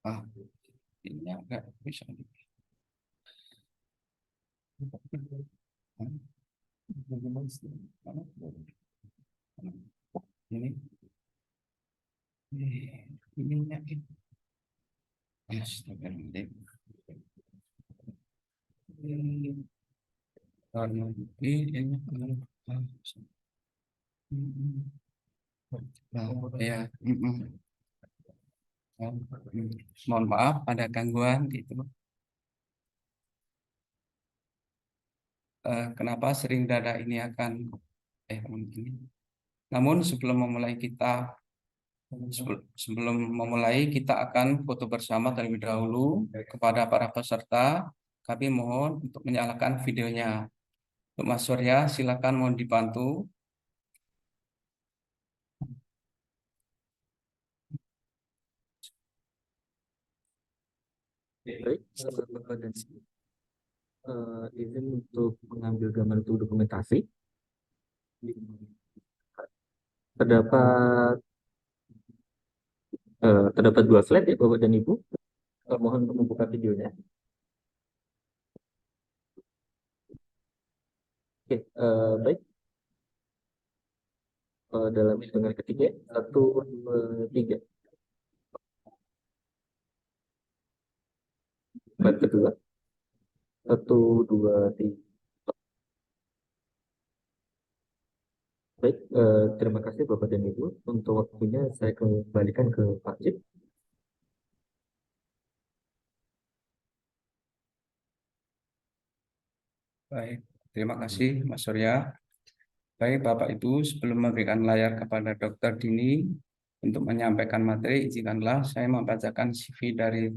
Ah, ini agak bisa. Ini, ininya ini. Astagfirullahaladzim. Ini, ya, mohon maaf ada gangguan gitu. Kenapa sering dada ini akan ini. Namun sebelum memulai kita akan foto bersama terlebih dahulu. Kepada para peserta, kami mohon untuk menyalakan videonya. Untuk Mas Surya, silakan mohon dibantu. Baik, Bapak dan izin untuk mengambil gambar untuk dokumentasi. Terdapat terdapat 2 slide ya Bapak dan Ibu. Mohon untuk membuka videonya. Oke, baik. Dalam hitungan ketiga, 1, 2, 3. Slide kedua, 1, 2, 3. Baik, terima kasih Bapak dan Ibu. Untuk waktunya saya kembalikan ke Pak Cip. Baik, terima kasih Mas Surya. Baik Bapak Ibu, sebelum memberikan layar kepada Dr. Dini untuk menyampaikan materi, izinkanlah saya membacakan CV dari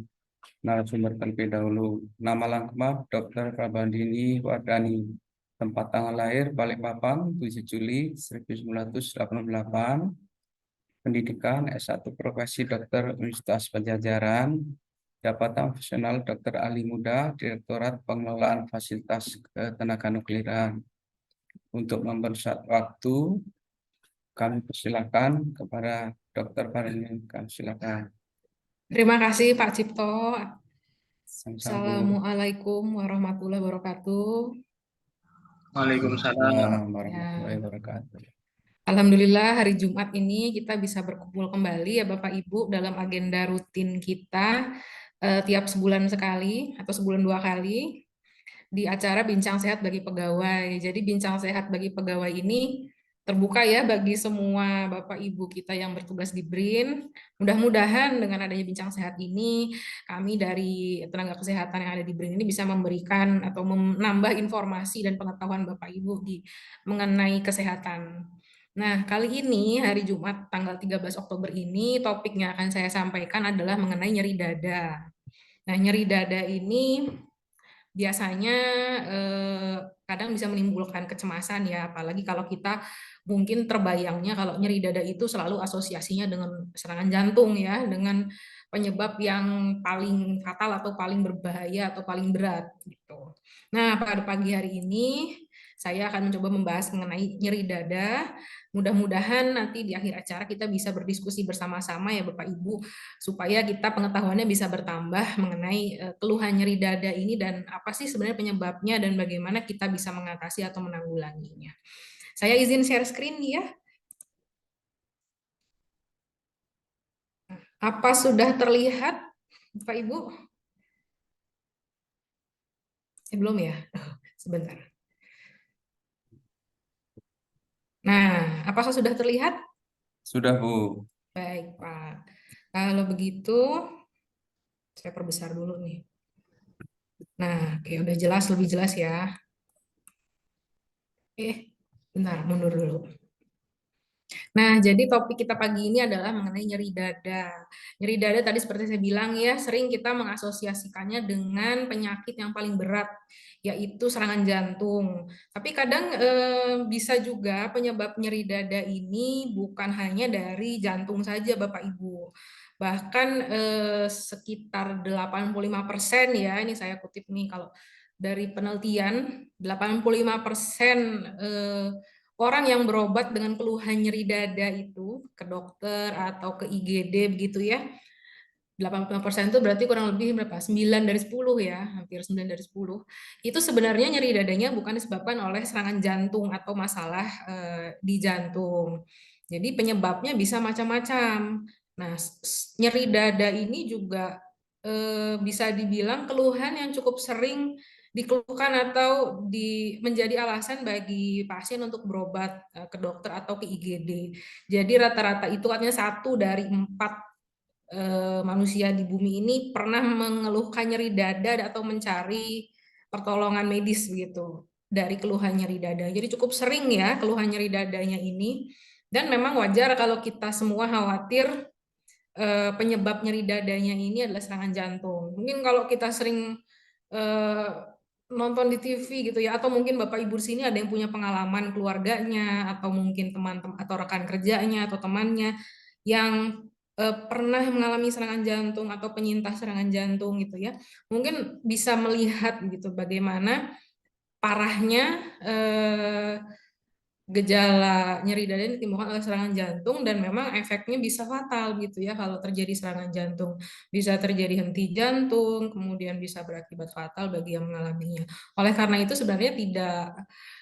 narasumber terlebih dahulu. Nama lengkap Dr. Prabandini Wardani. Tempat tanggal lahir Balikpapan 7 Juli 1988. Pendidikan S1 Profesi Dokter Universitas Pajajaran. Jabatan Fungsional Dokter Ahli Muda Direktorat Pengelolaan Fasilitas Ketenaga Nukliran. Untuk mempersingkat waktu, kami persilakan kepada Dr. Farini. Kami silakan. Terima kasih Pak Cipto. Sama-sama, Bu. Assalamualaikum warahmatullahi wabarakatuh. Waalaikumsalam warahmatullahi wabarakatuh. Alhamdulillah hari Jumat ini kita bisa berkumpul kembali ya Bapak Ibu dalam agenda rutin kita tiap sebulan sekali atau sebulan 2 kali di acara Bincang Sehat bagi Pegawai. Jadi Bincang Sehat bagi Pegawai ini terbuka ya bagi semua Bapak Ibu kita yang bertugas di BRIN. Mudah-mudahan dengan adanya Bincang Sehat ini, kami dari tenaga kesehatan yang ada di BRIN ini bisa memberikan atau menambah informasi dan pengetahuan Bapak Ibu mengenai kesehatan. Nah, kali ini hari Jumat tanggal 13 Oktober ini topiknya akan saya sampaikan adalah mengenai nyeri dada. Nah, nyeri dada ini biasanya kadang bisa menimbulkan kecemasan ya, apalagi kalau kita mungkin terbayangnya kalau nyeri dada itu selalu asosiasinya dengan serangan jantung ya, dengan penyebab yang paling fatal atau paling berbahaya atau paling berat gitu. Nah, pada pagi hari ini saya akan mencoba membahas mengenai nyeri dada. Mudah-mudahan nanti di akhir acara kita bisa berdiskusi bersama-sama ya Bapak Ibu, supaya kita pengetahuannya bisa bertambah mengenai keluhan nyeri dada ini dan apa sih sebenarnya penyebabnya dan bagaimana kita bisa mengatasi atau menanggulanginya. Saya izin share screen ya. Apa sudah terlihat Bapak Ibu? Belum ya? Sebentar. Nah, apakah sudah terlihat? Sudah, Bu. Baik, Pak. Kalau begitu, saya perbesar dulu nih. Nah, oke, udah jelas, lebih jelas ya. Bentar, mundur dulu. Nah, jadi topik kita pagi ini adalah mengenai nyeri dada. Nyeri dada tadi seperti saya bilang ya, sering kita mengasosiasikannya dengan penyakit yang paling berat, yaitu serangan jantung. Tapi kadang bisa juga penyebab nyeri dada ini bukan hanya dari jantung saja, Bapak Ibu. Bahkan sekitar 85% ya, ini saya kutip nih kalau dari penelitian, 85% orang yang berobat dengan keluhan nyeri dada itu ke dokter atau ke IGD begitu ya. 85% itu berarti kurang lebih berapa? 9 dari 10 ya, hampir 9 dari 10. Itu sebenarnya nyeri dadanya bukan disebabkan oleh serangan jantung atau masalah di jantung. Jadi penyebabnya bisa macam-macam. Nah, nyeri dada ini juga bisa dibilang keluhan yang cukup sering dikeluhkan atau menjadi alasan bagi pasien untuk berobat ke dokter atau ke IGD. Jadi rata-rata itu artinya 1 dari 4 manusia di bumi ini pernah mengeluhkan nyeri dada atau mencari pertolongan medis begitu dari keluhan nyeri dada. Jadi cukup sering ya keluhan nyeri dadanya ini, dan memang wajar kalau kita semua khawatir penyebab nyeri dadanya ini adalah serangan jantung. Mungkin kalau kita sering nonton di TV gitu ya, atau mungkin Bapak Ibu di sini ada yang punya pengalaman keluarganya atau mungkin teman-teman atau rekan kerjanya atau temannya yang pernah mengalami serangan jantung atau penyintas serangan jantung gitu ya, mungkin bisa melihat gitu bagaimana parahnya gejala nyeri dada yang ditimbulkan oleh serangan jantung, dan memang efeknya bisa fatal gitu ya kalau terjadi serangan jantung. Bisa terjadi henti jantung, kemudian bisa berakibat fatal bagi yang mengalaminya. Oleh karena itu sebenarnya tidak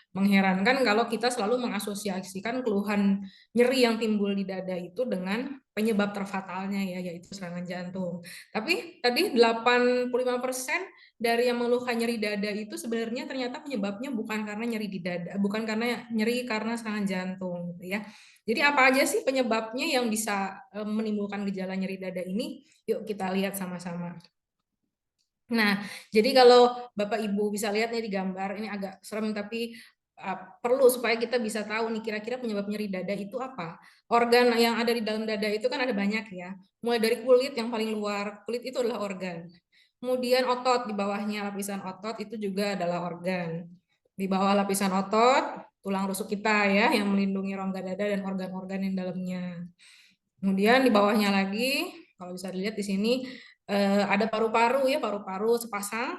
mengherankan kalau kita selalu mengasosiasikan keluhan nyeri yang timbul di dada itu dengan penyebab terfatalnya ya, yaitu serangan jantung. Tapi tadi 85% dari yang mengeluhkan nyeri dada itu sebenarnya ternyata penyebabnya bukan karena nyeri di dada, bukan karena nyeri karena serangan jantung gitu ya. Jadi apa aja sih penyebabnya yang bisa menimbulkan gejala nyeri dada ini? Yuk kita lihat sama-sama. Nah, jadi kalau Bapak Ibu bisa lihat nih di gambar, ini agak serem tapi perlu supaya kita bisa tahu nih kira-kira penyebab nyeri dada itu apa. Organ yang ada di dalam dada itu kan ada banyak ya. Mulai dari kulit yang paling luar, kulit itu adalah organ. Kemudian otot, di bawahnya lapisan otot itu juga adalah organ. Di bawah lapisan otot, tulang rusuk kita ya yang melindungi rongga dada dan organ-organ yang dalamnya. Kemudian di bawahnya lagi, kalau bisa dilihat di sini ada paru-paru ya, paru-paru sepasang.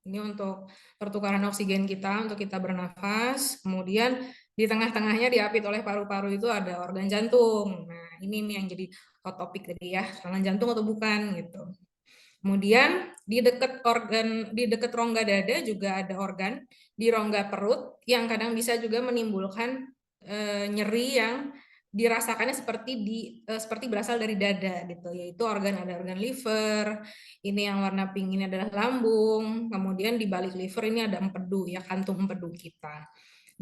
Ini untuk pertukaran oksigen kita, untuk kita bernafas. Kemudian di tengah-tengahnya diapit oleh paru-paru itu ada organ jantung. Nah, ini nih yang jadi hot topic tadi ya, serangan jantung atau bukan gitu. Kemudian di dekat rongga dada juga ada organ di rongga perut yang kadang bisa juga menimbulkan nyeri yang dirasakannya seperti berasal dari dada gitu, yaitu ada organ liver, ini yang warna pink ini adalah lambung, kemudian di balik liver ini ada empedu ya, kantung empedu kita.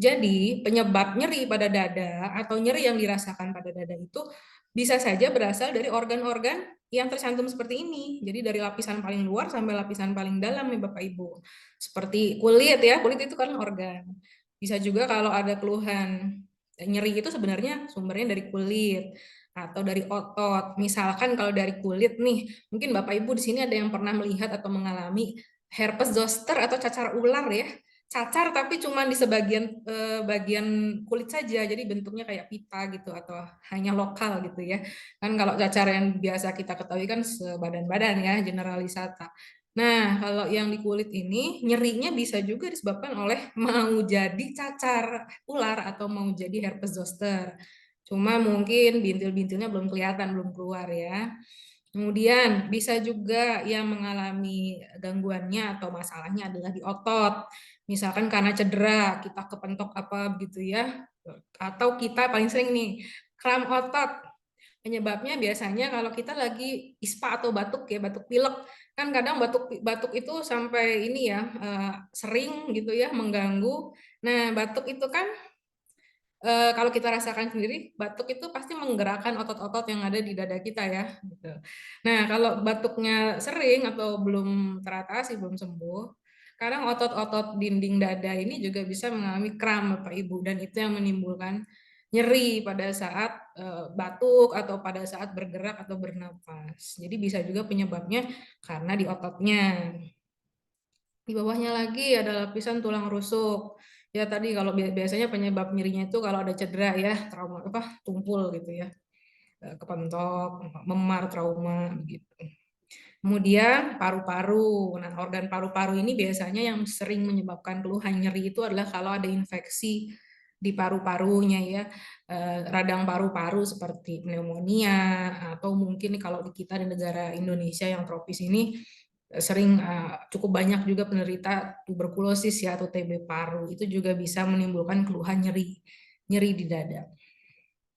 Jadi penyebab nyeri pada dada atau nyeri yang dirasakan pada dada itu bisa saja berasal dari organ-organ yang tercantum seperti ini. Jadi dari lapisan paling luar sampai lapisan paling dalam nih Bapak Ibu. Seperti kulit ya, kulit itu kan organ. Bisa juga kalau ada keluhan nyeri itu sebenarnya sumbernya dari kulit atau dari otot. Misalkan kalau dari kulit nih, mungkin Bapak Ibu di sini ada yang pernah melihat atau mengalami herpes zoster atau cacar ular ya. Cacar tapi cuma di sebagian bagian kulit saja, jadi bentuknya kayak pita gitu atau hanya lokal gitu ya. Kan kalau cacar yang biasa kita ketahui kan sebadan-badan ya, generalisata. Nah, kalau yang di kulit ini nyerinya bisa juga disebabkan oleh mau jadi cacar ular atau mau jadi herpes zoster. Cuma mungkin bintil-bintilnya belum kelihatan, belum keluar ya. Kemudian bisa juga yang mengalami gangguannya atau masalahnya adalah di otot. Misalkan karena cedera, kita kepentok apa gitu ya. Atau kita paling sering nih, kram otot. Penyebabnya biasanya kalau kita lagi ispa atau batuk ya, batuk pilek. Kan kadang batuk itu sampai ini ya, sering gitu ya, mengganggu. Nah, batuk itu kan kalau kita rasakan sendiri, batuk itu pasti menggerakkan otot-otot yang ada di dada kita ya. Gitu. Nah, kalau batuknya sering atau belum teratasi, belum sembuh, kadang otot-otot dinding dada ini juga bisa mengalami kram, Bapak Ibu, dan itu yang menimbulkan nyeri pada saat batuk atau pada saat bergerak atau bernapas. Jadi bisa juga penyebabnya karena di ototnya. Di bawahnya lagi ada lapisan tulang rusuk. Ya tadi kalau biasanya penyebab nyerinya itu kalau ada cedera ya, trauma tumpul gitu ya. Kepentok, memar, trauma gitu. Kemudian paru-paru. Nah, organ paru-paru ini biasanya yang sering menyebabkan keluhan nyeri itu adalah kalau ada infeksi di paru-parunya ya, radang paru-paru seperti pneumonia, atau mungkin kalau di kita di negara Indonesia yang tropis ini sering cukup banyak juga penderita tuberkulosis ya atau TB paru, itu juga bisa menimbulkan keluhan nyeri di dada.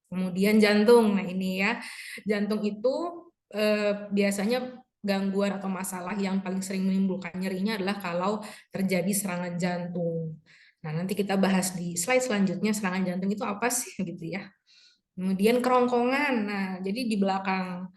Kemudian jantung, nah ini ya, jantung itu biasanya gangguan atau masalah yang paling sering menimbulkan nyerinya adalah kalau terjadi serangan jantung. Nah, nanti kita bahas di slide selanjutnya serangan jantung itu apa sih gitu ya. Kemudian kerongkongan. Nah, jadi di belakang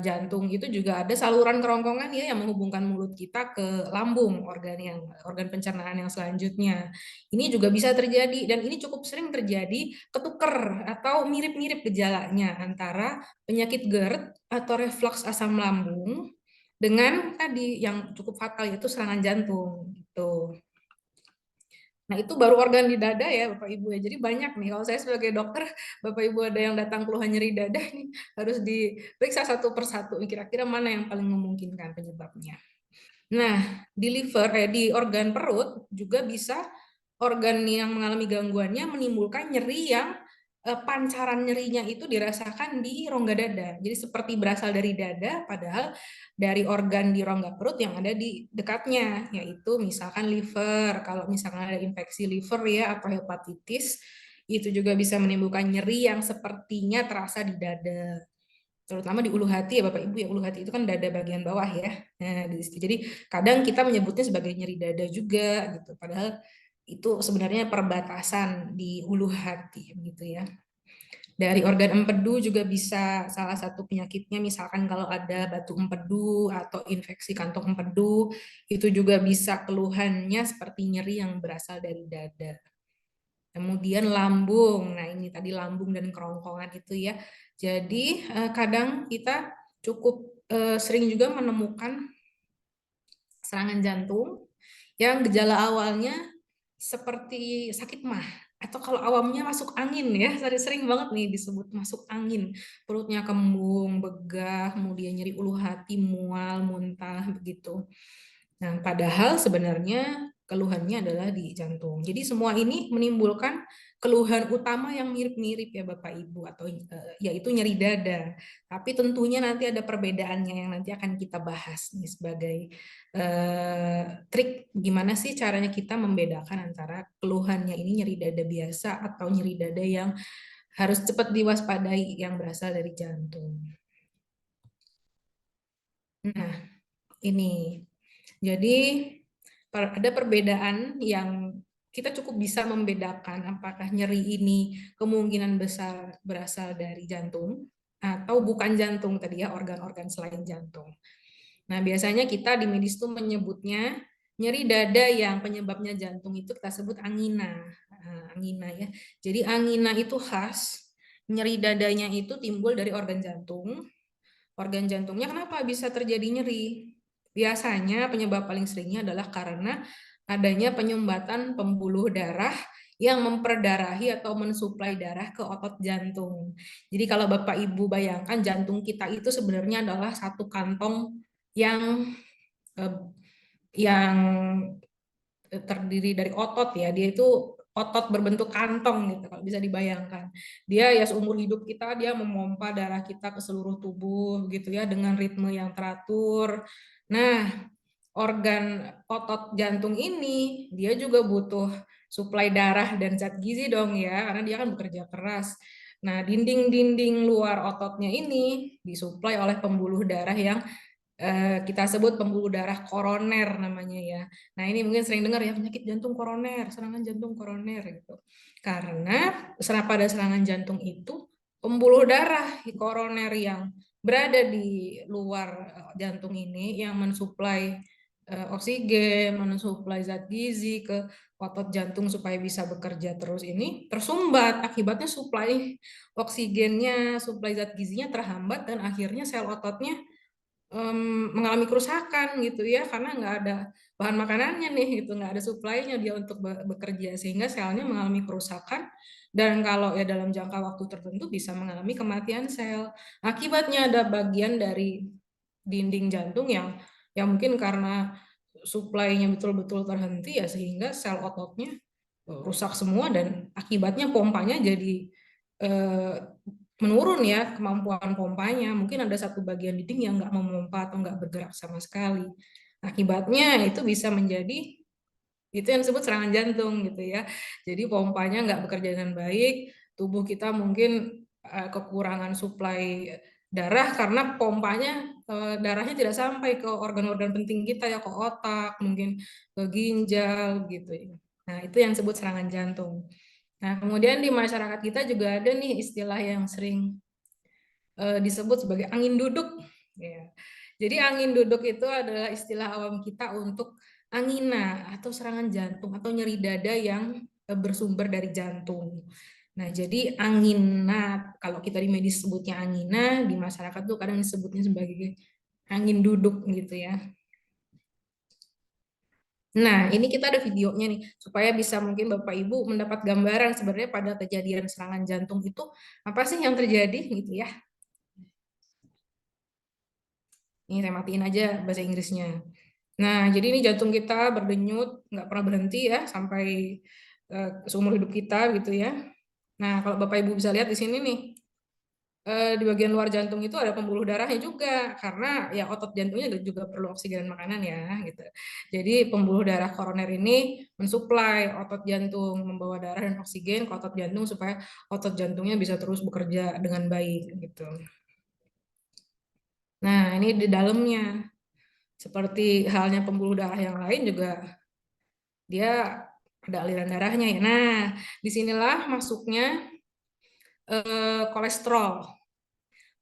jantung itu juga ada saluran kerongkongan ya yang menghubungkan mulut kita ke lambung, organ pencernaan yang selanjutnya. Ini juga bisa terjadi dan ini cukup sering terjadi ketuker atau mirip-mirip gejalanya antara penyakit GERD atau refluks asam lambung dengan tadi yang cukup fatal yaitu serangan jantung gitu. Nah, itu baru organ di dada ya, Bapak Ibu ya. Jadi banyak nih, kalau saya sebagai dokter, Bapak Ibu ada yang datang keluhan nyeri dada, ini harus diperiksa satu persatu, kira-kira mana yang paling memungkinkan penyebabnya. Nah, di organ perut juga bisa organ yang mengalami gangguannya menimbulkan nyeri yang pancaran nyerinya itu dirasakan di rongga dada. Jadi seperti berasal dari dada, padahal dari organ di rongga perut yang ada di dekatnya, yaitu misalkan liver. Kalau misalkan ada infeksi liver ya atau hepatitis, itu juga bisa menimbulkan nyeri yang sepertinya terasa di dada. Terutama di ulu hati ya Bapak Ibu ya, ulu hati itu kan dada bagian bawah ya. Nah, jadi kadang kita menyebutnya sebagai nyeri dada juga gitu. Padahal itu sebenarnya perbatasan di hulu hati gitu ya. Dari organ empedu juga bisa salah satu penyakitnya misalkan kalau ada batu empedu atau infeksi kantong empedu itu juga bisa keluhannya seperti nyeri yang berasal dari dada. Kemudian lambung, nah ini tadi lambung dan kerongkongan itu ya. Jadi kadang kita cukup sering juga menemukan serangan jantung yang gejala awalnya seperti sakit mah atau kalau awamnya masuk angin ya, sering banget nih disebut masuk angin, perutnya kembung, begah, kemudian nyeri ulu hati, mual, muntah begitu. Nah, padahal sebenarnya keluhannya adalah di jantung. Jadi semua ini menimbulkan keluhan utama yang mirip-mirip ya Bapak Ibu atau yaitu nyeri dada. Tapi tentunya nanti ada perbedaannya yang nanti akan kita bahas nih sebagai trik gimana sih caranya kita membedakan antara keluhannya ini nyeri dada biasa atau nyeri dada yang harus cepat diwaspadai yang berasal dari jantung. Nah, ini. Jadi ada perbedaan yang kita cukup bisa membedakan apakah nyeri ini kemungkinan besar berasal dari jantung atau bukan jantung tadi ya, organ-organ selain jantung. Nah, biasanya kita di medis itu menyebutnya nyeri dada yang penyebabnya jantung itu kita sebut angina. Angina ya. Jadi angina itu khas, nyeri dadanya itu timbul dari organ jantung. Organ jantungnya kenapa bisa terjadi nyeri? Biasanya penyebab paling seringnya adalah karena adanya penyumbatan pembuluh darah yang memperdarahi atau mensuplai darah ke otot jantung. Jadi kalau Bapak Ibu bayangkan jantung kita itu sebenarnya adalah satu kantong yang eh, yang terdiri dari otot ya. Dia itu otot berbentuk kantong gitu kalau bisa dibayangkan. Dia ya seumur hidup kita dia memompa darah kita ke seluruh tubuh gitu ya dengan ritme yang teratur. Nah, organ otot jantung ini dia juga butuh suplai darah dan zat gizi dong ya karena dia kan bekerja keras. Nah, dinding-dinding luar ototnya ini disuplai oleh pembuluh darah yang kita sebut pembuluh darah koroner namanya ya. Nah, ini mungkin sering dengar ya penyakit jantung koroner, serangan jantung koroner gitu. Karena pada serangan jantung itu pembuluh darah koroner yang berada di luar jantung ini yang mensuplai oksigen, mensuplai zat gizi ke otot jantung supaya bisa bekerja terus ini tersumbat. Akibatnya suplai oksigennya, suplai zat gizinya terhambat dan akhirnya sel ototnya mengalami kerusakan gitu ya karena nggak ada bahan makanannya nih gitu, nggak ada suplainya dia untuk bekerja sehingga selnya mengalami kerusakan dan kalau ya dalam jangka waktu tertentu bisa mengalami kematian sel. Akibatnya ada bagian dari dinding jantung yang mungkin karena suplainya betul-betul terhenti ya sehingga sel ototnya rusak semua dan akibatnya pompanya jadi menurun ya, kemampuan pompanya. Mungkin ada satu bagian dinding yang nggak memompa atau nggak bergerak sama sekali. Akibatnya itu bisa menjadi itu yang disebut serangan jantung gitu ya. Jadi pompanya nggak bekerja dengan baik, tubuh kita mungkin kekurangan suplai darah karena pompanya darahnya tidak sampai ke organ-organ penting kita ya, ke otak, mungkin ke ginjal gitu ya. Nah, itu yang disebut serangan jantung. Nah, kemudian di masyarakat kita juga ada nih istilah yang sering disebut sebagai angin duduk. Ya. Jadi angin duduk itu adalah istilah awam kita untuk angina atau serangan jantung atau nyeri dada yang bersumber dari jantung. Nah, jadi angina, kalau kita di medis sebutnya angina, di masyarakat tuh kadang disebutnya sebagai angin duduk gitu ya. Nah, ini kita ada videonya nih, supaya bisa mungkin Bapak Ibu mendapat gambaran sebenarnya pada kejadian serangan jantung itu apa sih yang terjadi gitu ya. Ini saya matiin aja bahasa Inggrisnya. Nah, jadi ini jantung kita berdenyut, nggak pernah berhenti ya, sampai seumur hidup kita gitu ya. Nah, kalau Bapak Ibu bisa lihat di sini nih, di bagian luar jantung itu ada pembuluh darahnya juga, karena ya otot jantungnya juga perlu oksigen dan makanan ya, gitu. Jadi pembuluh darah koroner ini mensuplai otot jantung, membawa darah dan oksigen ke otot jantung supaya otot jantungnya bisa terus bekerja dengan baik, gitu. Nah, ini di dalamnya. Seperti halnya pembuluh darah yang lain juga dia ada aliran darahnya ya. Nah, disinilah masuknya kolesterol.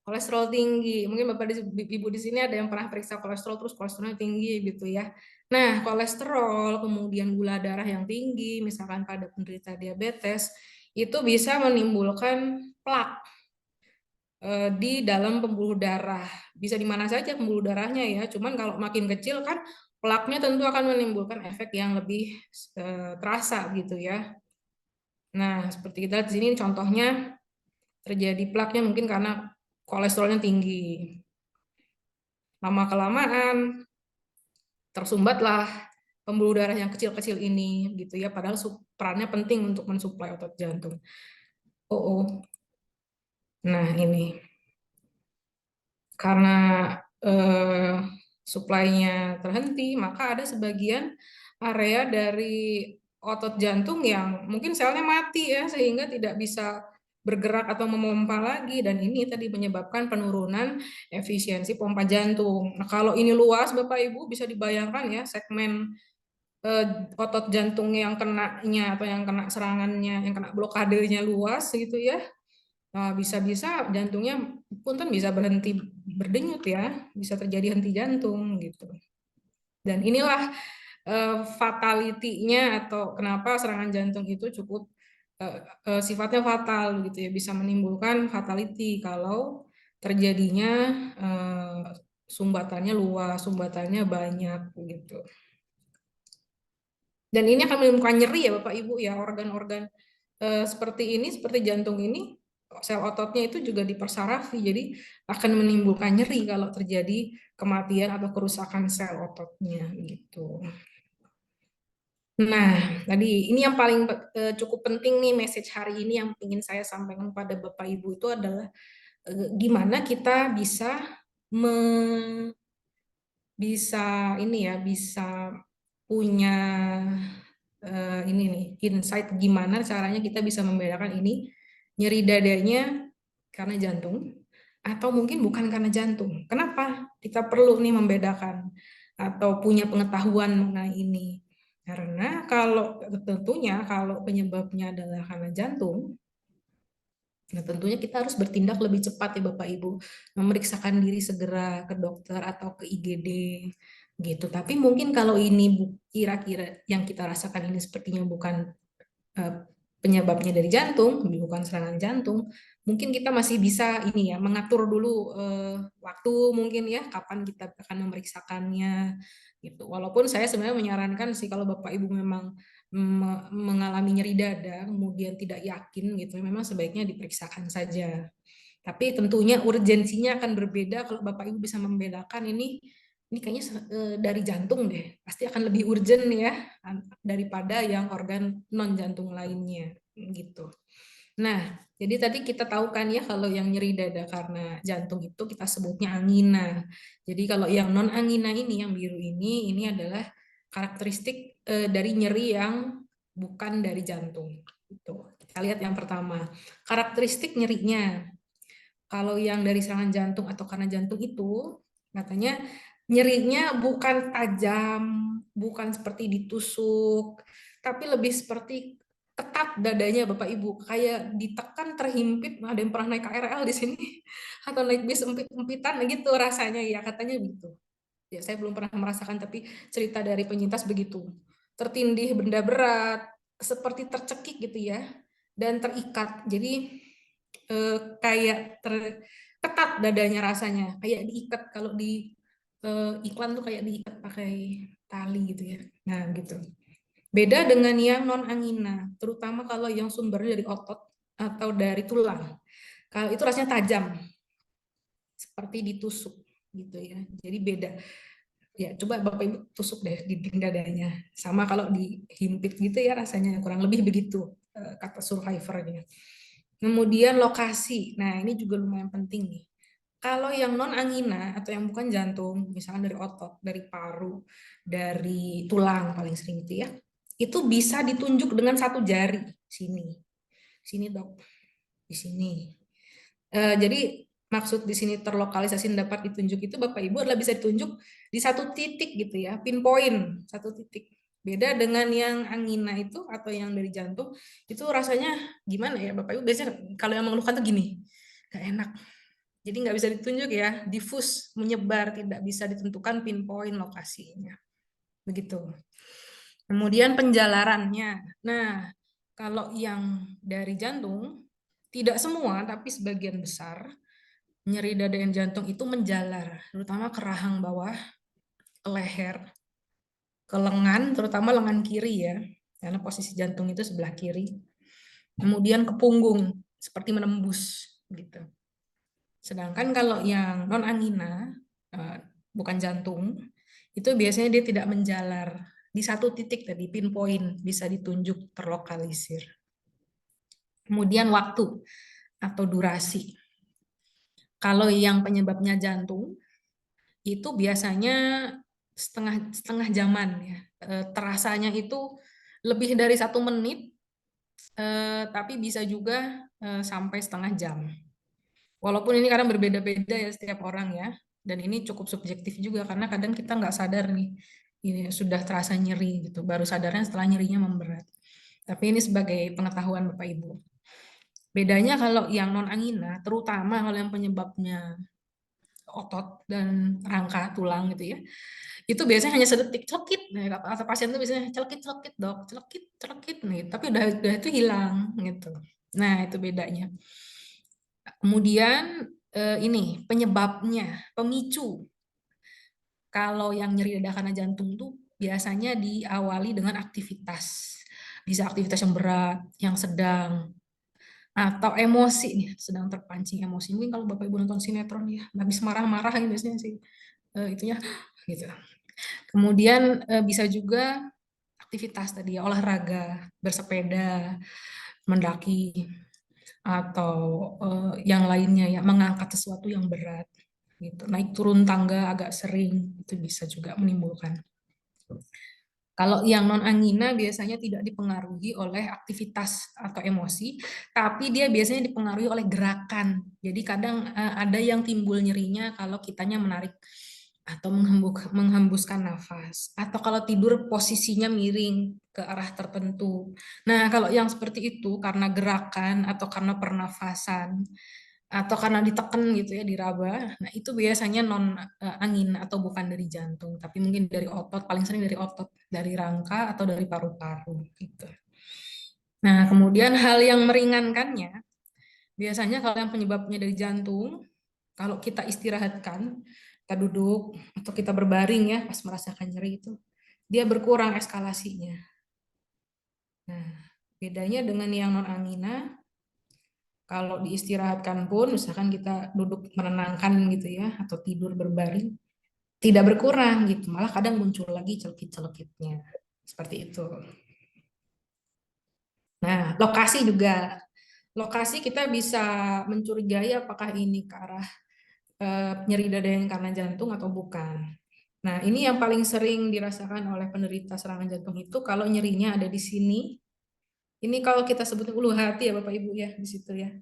Kolesterol tinggi. Mungkin Bapak Ibu di sini ada yang pernah periksa kolesterol terus kolesterolnya tinggi gitu ya. Nah, kolesterol kemudian gula darah yang tinggi, misalkan pada penderita diabetes, itu bisa menimbulkan plak di dalam pembuluh darah. Bisa di mana saja pembuluh darahnya ya. Cuman kalau makin kecil kan plaknya tentu akan menimbulkan efek yang lebih terasa gitu ya. Nah, seperti kita lihat di sini contohnya terjadi plaknya mungkin karena kolesterolnya tinggi. Lama-kelamaan tersumbatlah pembuluh darah yang kecil-kecil ini gitu ya, padahal perannya penting untuk mensuplai otot jantung. Nah, ini karena suplainya terhenti, maka ada sebagian area dari otot jantung yang mungkin selnya mati ya, sehingga tidak bisa bergerak atau memompa lagi, dan ini tadi menyebabkan penurunan efisiensi pompa jantung. Nah, kalau ini luas Bapak Ibu bisa dibayangkan ya, segmen otot jantung yang kenanya atau yang kena serangannya, yang kena blokadenya luas gitu ya. Nah, bisa-bisa jantungnya punten bisa berhenti berdenyut ya, bisa terjadi henti jantung gitu. Dan inilah fatality-nya atau kenapa serangan jantung itu cukup sifatnya fatal gitu ya, bisa menimbulkan fatality kalau terjadinya sumbatannya luas, sumbatannya banyak gitu. Dan ini akan menimbulkan nyeri ya Bapak Ibu ya, organ-organ seperti ini, seperti jantung ini, sel ototnya itu juga dipersarafi, jadi akan menimbulkan nyeri kalau terjadi kematian atau kerusakan sel ototnya gitu. Nah, tadi ini yang paling cukup penting nih, message hari ini yang ingin saya sampaikan pada Bapak Ibu itu adalah gimana kita bisa bisa punya ini nih insight gimana caranya kita bisa membedakan ini nyeri dadanya karena jantung atau mungkin bukan karena jantung. Kenapa kita perlu nih membedakan atau punya pengetahuan mengenai ini? Karena tentunya kalau penyebabnya adalah karena jantung, nah tentunya kita harus bertindak lebih cepat ya Bapak Ibu, memeriksakan diri segera ke dokter atau ke IGD gitu. Tapi mungkin kalau ini kira-kira yang kita rasakan ini sepertinya bukan penyebabnya dari jantung, bukan serangan jantung, mungkin kita masih bisa ini ya mengatur dulu waktu mungkin ya kapan kita akan memeriksakannya gitu. Walaupun saya sebenarnya menyarankan sih kalau Bapak Ibu memang mengalami nyeri dada kemudian tidak yakin gitu, memang sebaiknya diperiksakan saja. Tapi tentunya urgensinya akan berbeda kalau Bapak Ibu bisa membedakan ini ini kayaknya dari jantung deh, pasti akan lebih urgent ya daripada yang organ non jantung lainnya gitu. Nah, jadi tadi kita tahu kan ya kalau yang nyeri dada karena jantung itu kita sebutnya angina. Jadi kalau yang non angina ini yang biru ini adalah karakteristik dari nyeri yang bukan dari jantung. Itu. Kita lihat yang pertama, karakteristik nyerinya. Kalau yang dari serangan jantung atau karena jantung itu katanya nyerinya bukan tajam, bukan seperti ditusuk, tapi lebih seperti ketat dadanya Bapak Ibu, kayak ditekan terhimpit. Ada yang pernah naik KRL di sini atau naik bis empit-empitan gitu rasanya ya, katanya gitu. Ya, saya belum pernah merasakan, tapi cerita dari penyintas begitu. Tertindih benda berat, seperti tercekik gitu ya, dan terikat. Jadi kayak ketat dadanya rasanya, kayak diikat. Kalau di iklan tuh kayak diikat pakai tali gitu ya. Nah, gitu. Beda dengan yang non angina, terutama kalau yang sumbernya dari otot atau dari tulang. Kalau itu rasanya tajam, seperti ditusuk gitu ya. Jadi beda. Ya, coba Bapak Ibu tusuk deh di dadanya. Sama kalau dihimpit gitu ya rasanya, kurang lebih begitu kata survivornya. Kemudian lokasi. Nah, ini juga lumayan penting nih. Kalau yang non angina atau yang bukan jantung, misalkan dari otot, dari paru, dari tulang paling sering itu ya, itu bisa ditunjuk dengan satu jari. Sini dok, di sini. Jadi maksud di sini terlokalisasi dapat ditunjuk itu Bapak Ibu adalah bisa ditunjuk di satu titik gitu ya, pinpoint satu titik. Beda dengan yang angina itu atau yang dari jantung, itu rasanya gimana ya Bapak Ibu, biasanya kalau yang mengeluhkan tuh gini, gak enak. Jadi nggak bisa ditunjuk ya, diffuse, menyebar, tidak bisa ditentukan pinpoint lokasinya. Begitu. Kemudian penjalarannya. Nah, kalau yang dari jantung, tidak semua, tapi sebagian besar, nyeri dada dan jantung itu menjalar, terutama ke rahang bawah, ke leher, ke lengan, terutama lengan kiri ya, karena posisi jantung itu sebelah kiri. Kemudian ke punggung, seperti menembus gitu. Sedangkan kalau yang non angina, bukan jantung, itu biasanya dia tidak menjalar di satu titik tadi, pinpoint, bisa ditunjuk, terlokalisir. Kemudian waktu atau durasi. Kalau yang penyebabnya jantung, itu biasanya setengah jaman ya. Terasanya itu lebih dari 1 menit, tapi bisa juga sampai setengah jam. Walaupun ini kadang berbeda-beda ya setiap orang ya, dan ini cukup subjektif juga karena kadang kita nggak sadar nih, ini sudah terasa nyeri gitu, baru sadarnya setelah nyerinya memberat. Tapi ini sebagai pengetahuan Bapak Ibu. Bedanya kalau yang non angina, terutama kalau yang penyebabnya otot dan rangka tulang gitu ya, itu biasanya hanya sedetik celekit. Nah, kata pasien itu biasanya celekit dok, celekit nih, tapi udah itu hilang gitu. Nah, itu bedanya. Kemudian ini penyebabnya, pemicu. Kalau yang nyeri dada karena jantung tuh biasanya diawali dengan aktivitas. Bisa aktivitas yang berat, yang sedang, atau emosi nih, sedang terpancing emosi. Mungkin kalau Bapak Ibu nonton sinetron ya, habis marah-marah ini biasanya sih itunya gitu. Kemudian bisa juga aktivitas tadi ya, olahraga, bersepeda, mendaki, atau yang lainnya ya, mengangkat sesuatu yang berat gitu, naik turun tangga agak sering, itu bisa juga menimbulkan. Kalau yang non angina biasanya tidak dipengaruhi oleh aktivitas atau emosi, tapi dia biasanya dipengaruhi oleh gerakan. Jadi kadang ada yang timbul nyerinya kalau kitanya menarik atau menghembuskan nafas, atau kalau tidur posisinya miring ke arah tertentu. Nah, kalau yang seperti itu karena gerakan atau karena pernafasan atau karena ditekan gitu ya, diraba, nah itu biasanya non angin atau bukan dari jantung, tapi mungkin dari otot, paling sering dari otot, dari rangka atau dari paru-paru gitu. Nah, kemudian hal yang meringankannya, biasanya kalau yang penyebabnya dari jantung, kalau kita istirahatkan, kita duduk atau kita berbaring ya pas merasakan nyeri itu, dia berkurang eskalasinya. Nah, bedanya dengan yang non angina, kalau diistirahatkan pun, misalkan kita duduk menenangkan gitu ya, atau tidur berbaring, tidak berkurang gitu, malah kadang muncul lagi celekit-celekitnya. Seperti itu. Nah, lokasi juga. Lokasi kita bisa mencurigai apakah ini ke arah nyeri dada yang karena jantung atau bukan. Nah, ini yang paling sering dirasakan oleh penderita serangan jantung itu kalau nyerinya ada di sini. Ini kalau kita sebut ulu hati ya Bapak Ibu ya, di situ ya.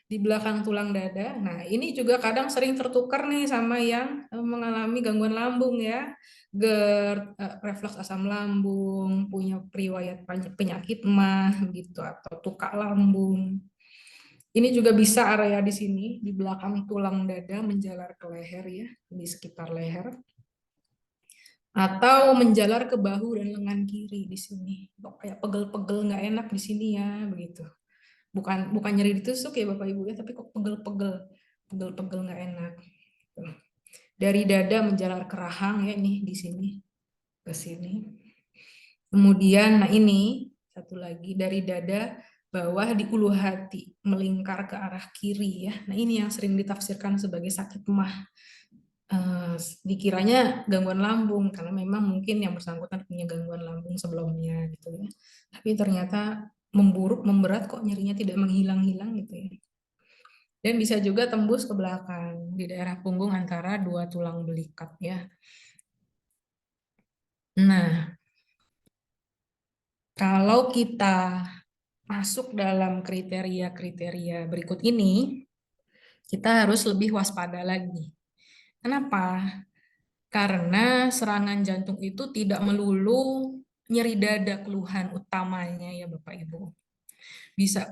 Di belakang tulang dada. Nah, ini juga kadang sering tertukar nih sama yang mengalami gangguan lambung ya. GERD, reflux asam lambung, punya riwayat penyakit MAH gitu atau tukak lambung. Ini juga bisa area di sini, di belakang tulang dada menjalar ke leher ya, di sekitar leher. Atau menjalar ke bahu dan lengan kiri di sini. Kayak pegel-pegel nggak enak di sini ya, begitu. Bukan nyeri ditusuk ya Bapak Ibu ya, tapi kok pegel-pegel nggak enak. Dari dada menjalar ke rahang ya, ini di sini, ke sini. Kemudian, nah ini, satu lagi, dari dada bawah di ulu hati melingkar ke arah kiri ya. Nah ini yang sering ditafsirkan sebagai sakit MAH. Dikiranya gangguan lambung karena memang mungkin yang bersangkutan punya gangguan lambung sebelumnya gitu ya. Tapi ternyata memberat kok nyerinya tidak menghilang-hilang gitu ya. Dan bisa juga tembus ke belakang di daerah punggung antara dua tulang belikat ya. Nah, kalau kita masuk dalam kriteria-kriteria berikut ini, kita harus lebih waspada lagi. Kenapa? Karena serangan jantung itu tidak melulu nyeri dada keluhan utamanya ya Bapak Ibu. Bisa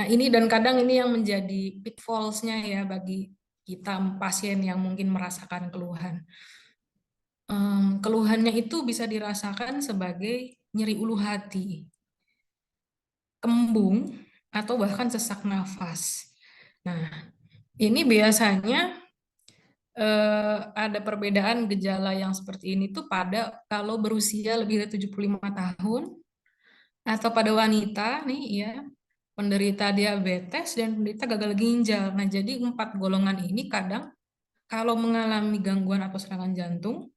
nah ini dan kadang ini yang menjadi pitfalls-nya ya bagi kita pasien yang mungkin merasakan keluhan. Keluhannya itu bisa dirasakan sebagai nyeri ulu hati, kembung, atau bahkan sesak nafas. Nah, ini biasanya ada perbedaan gejala yang seperti ini tuh pada kalau berusia lebih dari 75 tahun atau pada wanita nih ya, penderita diabetes dan penderita gagal ginjal. Nah, jadi 4 golongan ini kadang kalau mengalami gangguan atau serangan jantung,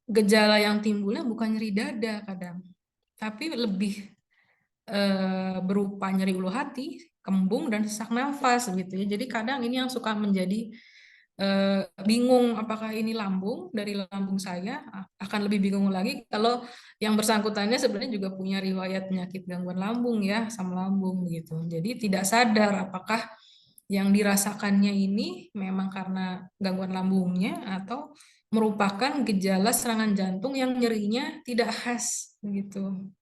gejala yang timbulnya bukan nyeri dada kadang, tapi lebih berupa nyeri ulu hati, kembung, dan sesak nafas gitu ya. Jadi kadang ini yang suka menjadi bingung apakah ini lambung dari lambung saya, akan lebih bingung lagi kalau yang bersangkutannya sebenarnya juga punya riwayat penyakit gangguan lambung ya, asam lambung gitu. Jadi tidak sadar apakah yang dirasakannya ini memang karena gangguan lambungnya atau merupakan gejala serangan jantung yang nyerinya tidak khas gitu.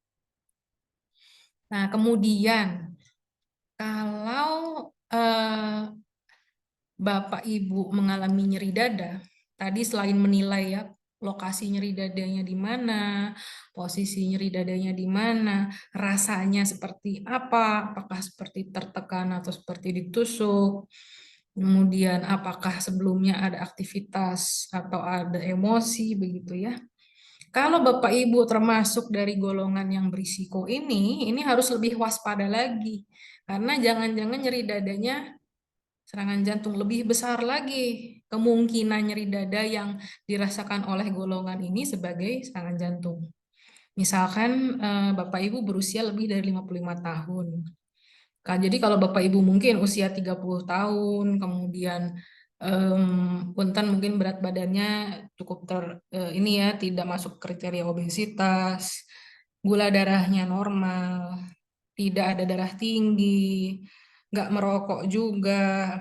Nah, kemudian kalau Bapak Ibu mengalami nyeri dada, tadi selain menilai ya lokasi nyeri dadanya di mana, posisi nyeri dadanya di mana, rasanya seperti apa, apakah seperti tertekan atau seperti ditusuk, kemudian apakah sebelumnya ada aktivitas atau ada emosi begitu ya. Kalau Bapak Ibu termasuk dari golongan yang berisiko ini harus lebih waspada lagi. Karena jangan-jangan nyeri dadanya serangan jantung lebih besar lagi. Kemungkinan nyeri dada yang dirasakan oleh golongan ini sebagai serangan jantung. Misalkan Bapak Ibu berusia lebih dari 55 tahun. Jadi kalau Bapak Ibu mungkin usia 30 tahun, kemudian punten mungkin berat badannya cukup ini ya tidak masuk kriteria obesitas, gula darahnya normal, tidak ada darah tinggi, nggak merokok juga.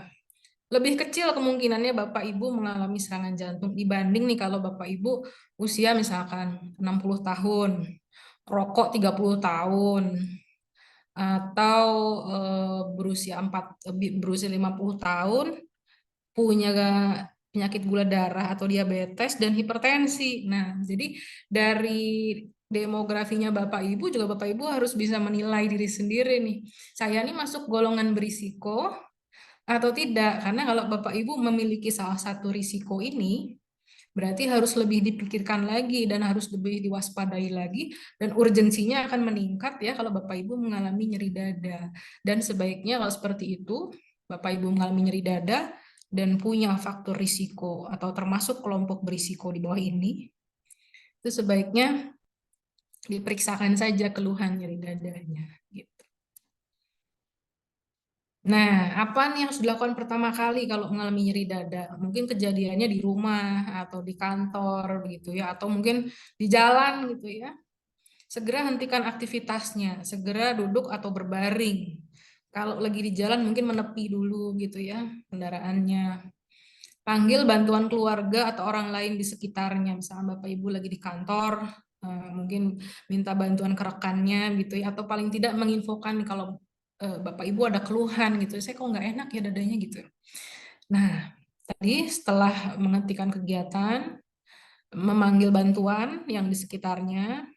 Lebih kecil kemungkinannya Bapak Ibu mengalami serangan jantung dibanding nih kalau Bapak Ibu usia misalkan 60 tahun, rokok 30 tahun, atau berusia 50 tahun punya penyakit gula darah atau diabetes dan hipertensi. Nah, jadi dari demografinya Bapak Ibu juga Bapak Ibu harus bisa menilai diri sendiri nih. Saya ini masuk golongan berisiko atau tidak? Karena kalau Bapak Ibu memiliki salah satu risiko ini, berarti harus lebih dipikirkan lagi dan harus lebih diwaspadai lagi dan urgensinya akan meningkat ya kalau Bapak Ibu mengalami nyeri dada. Dan sebaiknya kalau seperti itu, Bapak Ibu mengalami nyeri dada, dan punya faktor risiko atau termasuk kelompok berisiko di bawah ini, itu sebaiknya diperiksakan saja keluhan nyeri dadanya. Gitu. Nah, apa nih yang harus dilakukan pertama kali kalau mengalami nyeri dada? Mungkin kejadiannya di rumah atau di kantor gitu ya, atau mungkin di jalan gitu ya. Segera hentikan aktivitasnya, segera duduk atau berbaring. Kalau lagi di jalan mungkin menepi dulu gitu ya kendaraannya. Panggil bantuan keluarga atau orang lain di sekitarnya, misalnya Bapak Ibu lagi di kantor, mungkin minta bantuan ke rekannya gitu ya, atau paling tidak menginfokan kalau Bapak Ibu ada keluhan gitu, saya kok nggak enak ya dadanya gitu. Nah, tadi setelah menghentikan kegiatan, memanggil bantuan yang di sekitarnya,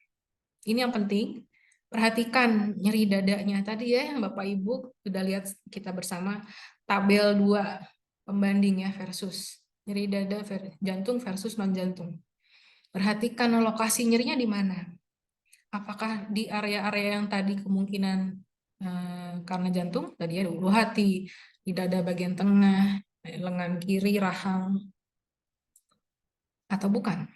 ini yang penting, perhatikan nyeri dadanya tadi ya, yang Bapak Ibu sudah lihat kita bersama, tabel 2 pembanding ya versus nyeri dada jantung versus non jantung. Perhatikan lokasi nyerinya di mana. Apakah di area-area yang tadi kemungkinan karena jantung, tadi ya ulu hati, di dada bagian tengah, lengan kiri, rahang, atau bukan.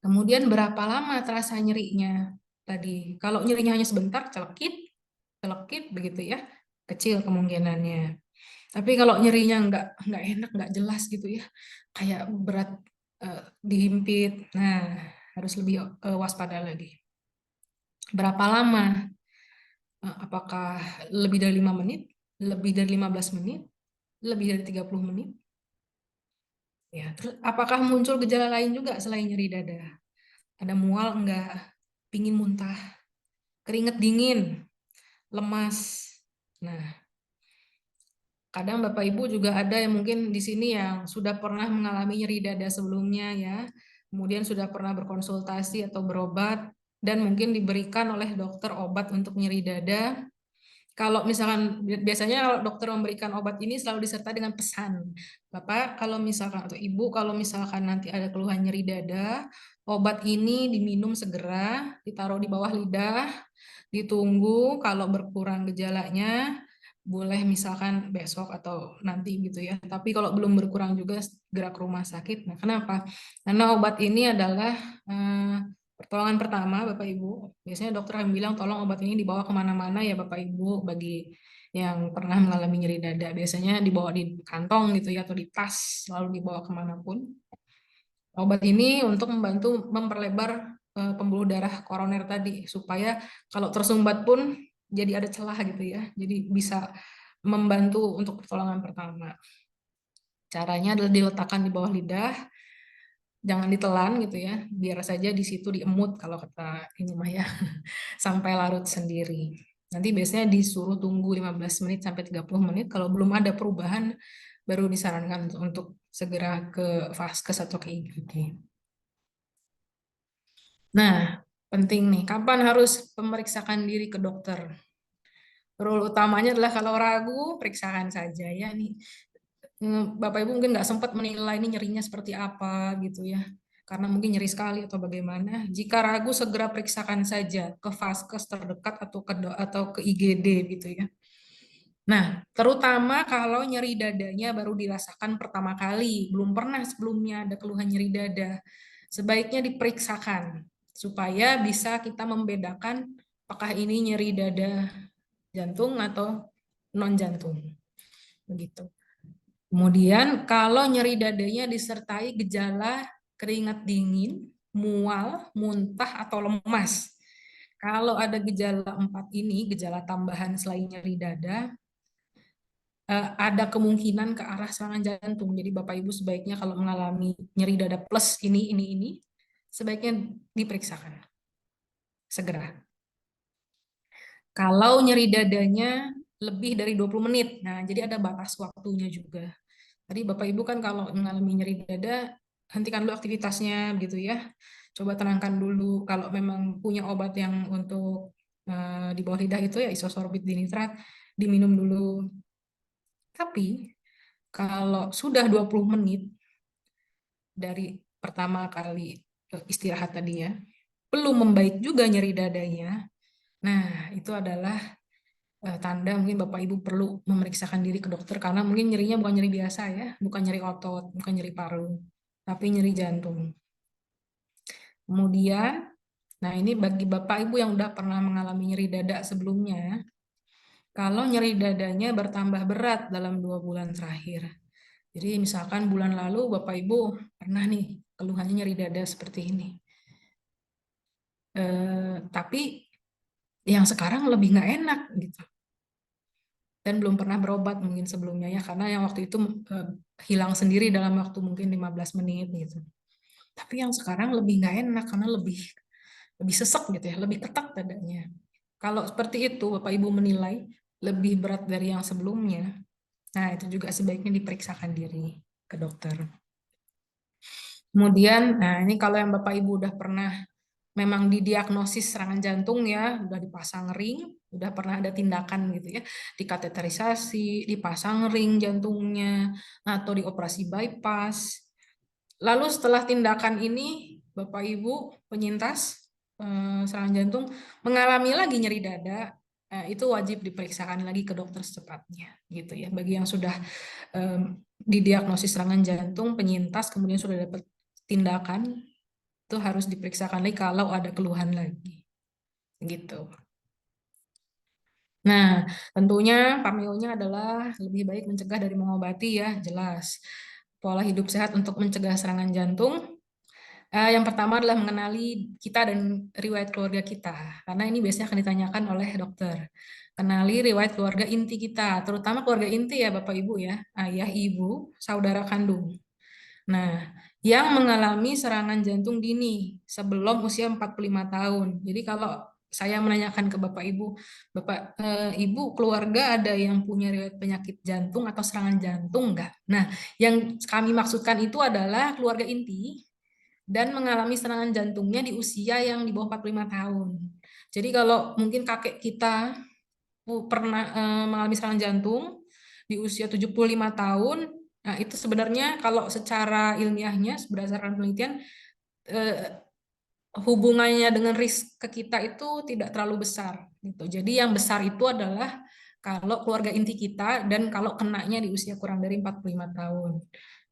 Kemudian berapa lama terasa nyerinya tadi? Kalau nyerinya hanya sebentar, celekit begitu ya, kecil kemungkinannya. Tapi kalau nyerinya nggak enak, nggak jelas gitu ya, kayak berat dihimpit, nah harus lebih waspada lagi. Berapa lama? Apakah lebih dari 5 menit, lebih dari 15 menit, lebih dari 30 menit? Ya, terus apakah muncul gejala lain juga selain nyeri dada? Ada mual enggak? Pingin muntah? Keringat dingin? Lemas? Nah, kadang Bapak Ibu juga ada yang mungkin di sini yang sudah pernah mengalami nyeri dada sebelumnya ya, kemudian sudah pernah berkonsultasi atau berobat, dan mungkin diberikan oleh dokter obat untuk nyeri dada. Kalau misalkan biasanya kalau dokter memberikan obat ini selalu disertai dengan pesan, Bapak kalau misalkan atau Ibu kalau misalkan nanti ada keluhan nyeri dada, obat ini diminum segera, ditaruh di bawah lidah, ditunggu kalau berkurang gejalanya, boleh misalkan besok atau nanti gitu ya. Tapi kalau belum berkurang juga segera ke rumah sakit. Nah, kenapa? Karena obat ini adalah pertolongan pertama Bapak Ibu. Biasanya dokter yang bilang tolong obat ini dibawa kemana-mana ya Bapak Ibu bagi yang pernah mengalami nyeri dada. Biasanya dibawa di kantong gitu ya atau di tas, lalu dibawa kemanapun. Obat ini untuk membantu memperlebar pembuluh darah koroner tadi supaya kalau tersumbat pun jadi ada celah gitu ya. Jadi bisa membantu untuk pertolongan pertama. Caranya adalah diletakkan di bawah lidah, jangan ditelan gitu ya, biar saja di situ diemut kalau kata ini mah ya, sampai larut sendiri. Nanti biasanya disuruh tunggu 15 menit sampai 30 menit, kalau belum ada perubahan baru disarankan untuk segera ke vaskes atau ke IGD. Nah, penting nih, kapan harus pemeriksakan diri ke dokter? Rule utamanya adalah kalau ragu, periksakan saja ya nih. Bapak Ibu mungkin nggak sempat menilai ini nyerinya seperti apa gitu ya. Karena mungkin nyeri sekali atau bagaimana. Jika ragu segera periksakan saja ke vaskes terdekat atau ke IGD gitu ya. Nah, terutama kalau nyeri dadanya baru dirasakan pertama kali, belum pernah sebelumnya ada keluhan nyeri dada. Sebaiknya diperiksakan supaya bisa kita membedakan apakah ini nyeri dada jantung atau non jantung. Begitu. Kemudian kalau nyeri dadanya disertai gejala keringat dingin, mual, muntah atau lemas. Kalau ada gejala 4 ini, gejala tambahan selain nyeri dada, ada kemungkinan ke arah serangan jantung. Jadi Bapak Ibu sebaiknya kalau mengalami nyeri dada plus ini, sebaiknya diperiksakan segera. Kalau nyeri dadanya lebih dari 20 menit, nah jadi ada batas waktunya juga. Tadi Bapak Ibu kan kalau mengalami nyeri dada, hentikan dulu aktivitasnya gitu ya. Coba tenangkan dulu. Kalau memang punya obat yang untuk di bawah lidah itu ya isosorbit dinitrat, diminum dulu. Tapi kalau sudah 20 menit dari pertama kali istirahat tadinya, belum membaik juga nyeri dadanya, nah itu adalah tanda mungkin Bapak Ibu perlu memeriksakan diri ke dokter karena mungkin nyerinya bukan nyeri biasa ya, bukan nyeri otot, bukan nyeri paru, tapi nyeri jantung. Kemudian, nah ini bagi Bapak Ibu yang udah pernah mengalami nyeri dada sebelumnya, kalau nyeri dadanya bertambah berat dalam 2 bulan terakhir. Jadi misalkan bulan lalu Bapak Ibu pernah nih keluhannya nyeri dada seperti ini. Tapi yang sekarang lebih nggak enak gitu. Dan belum pernah berobat mungkin sebelumnya ya, karena yang waktu itu hilang sendiri dalam waktu mungkin 15 menit gitu. Tapi yang sekarang lebih nggak enak karena lebih sesek gitu ya, lebih ketat dadanya. Kalau seperti itu Bapak Ibu menilai lebih berat dari yang sebelumnya, nah itu juga sebaiknya diperiksakan diri ke dokter. Kemudian, nah ini kalau yang Bapak Ibu udah pernah memang didiagnosis serangan jantung ya, udah dipasang ring, udah pernah ada tindakan gitu ya, dikateterisasi, dipasang ring jantungnya, atau dioperasi bypass. Lalu setelah tindakan ini, Bapak Ibu penyintas serangan jantung mengalami lagi nyeri dada, itu wajib diperiksakan lagi ke dokter secepatnya gitu ya. Bagi yang sudah didiagnosis serangan jantung penyintas kemudian sudah dapat tindakan, itu harus diperiksakan lagi kalau ada keluhan lagi gitu. Nah, tentunya pameonya adalah lebih baik mencegah dari mengobati ya, jelas. Pola hidup sehat untuk mencegah serangan jantung. Yang pertama adalah mengenali kita dan riwayat keluarga kita, karena ini biasanya akan ditanyakan oleh dokter. Kenali riwayat keluarga inti kita, terutama keluarga inti ya Bapak Ibu ya, ayah, ibu, saudara kandung. Nah, yang mengalami serangan jantung dini sebelum usia 45 tahun. Jadi kalau saya menanyakan ke Bapak Ibu, Ibu keluarga ada yang punya riwayat penyakit jantung atau serangan jantung enggak? Nah, yang kami maksudkan itu adalah keluarga inti dan mengalami serangan jantungnya di usia yang di bawah 45 tahun. Jadi kalau mungkin kakek kita pernah mengalami serangan jantung di usia 75 tahun, nah itu sebenarnya kalau secara ilmiahnya berdasarkan penelitian hubungannya dengan risk ke kita itu tidak terlalu besar gitu. Jadi yang besar itu adalah kalau keluarga inti kita dan kalau kenanya di usia kurang dari 45 tahun.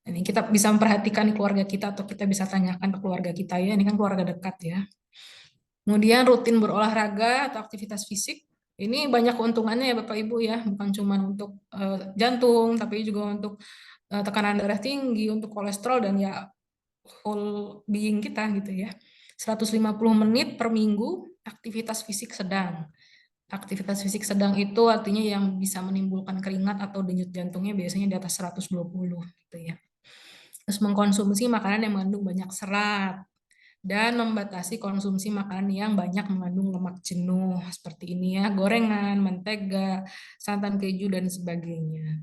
Ini kita bisa memperhatikan keluarga kita atau kita bisa tanyakan ke keluarga kita ya, ini kan keluarga dekat ya. Kemudian rutin berolahraga atau aktivitas fisik. Ini banyak keuntungannya ya Bapak Ibu ya, bukan cuma untuk jantung, tapi juga untuk tekanan darah tinggi, untuk kolesterol dan ya whole being kita gitu ya. 150 menit per minggu aktivitas fisik sedang. Aktivitas fisik sedang itu artinya yang bisa menimbulkan keringat atau denyut jantungnya biasanya di atas 120 gitu ya. Terus mengkonsumsi makanan yang mengandung banyak serat dan membatasi konsumsi makanan yang banyak mengandung lemak jenuh seperti ini ya, gorengan, mentega, santan keju dan sebagainya.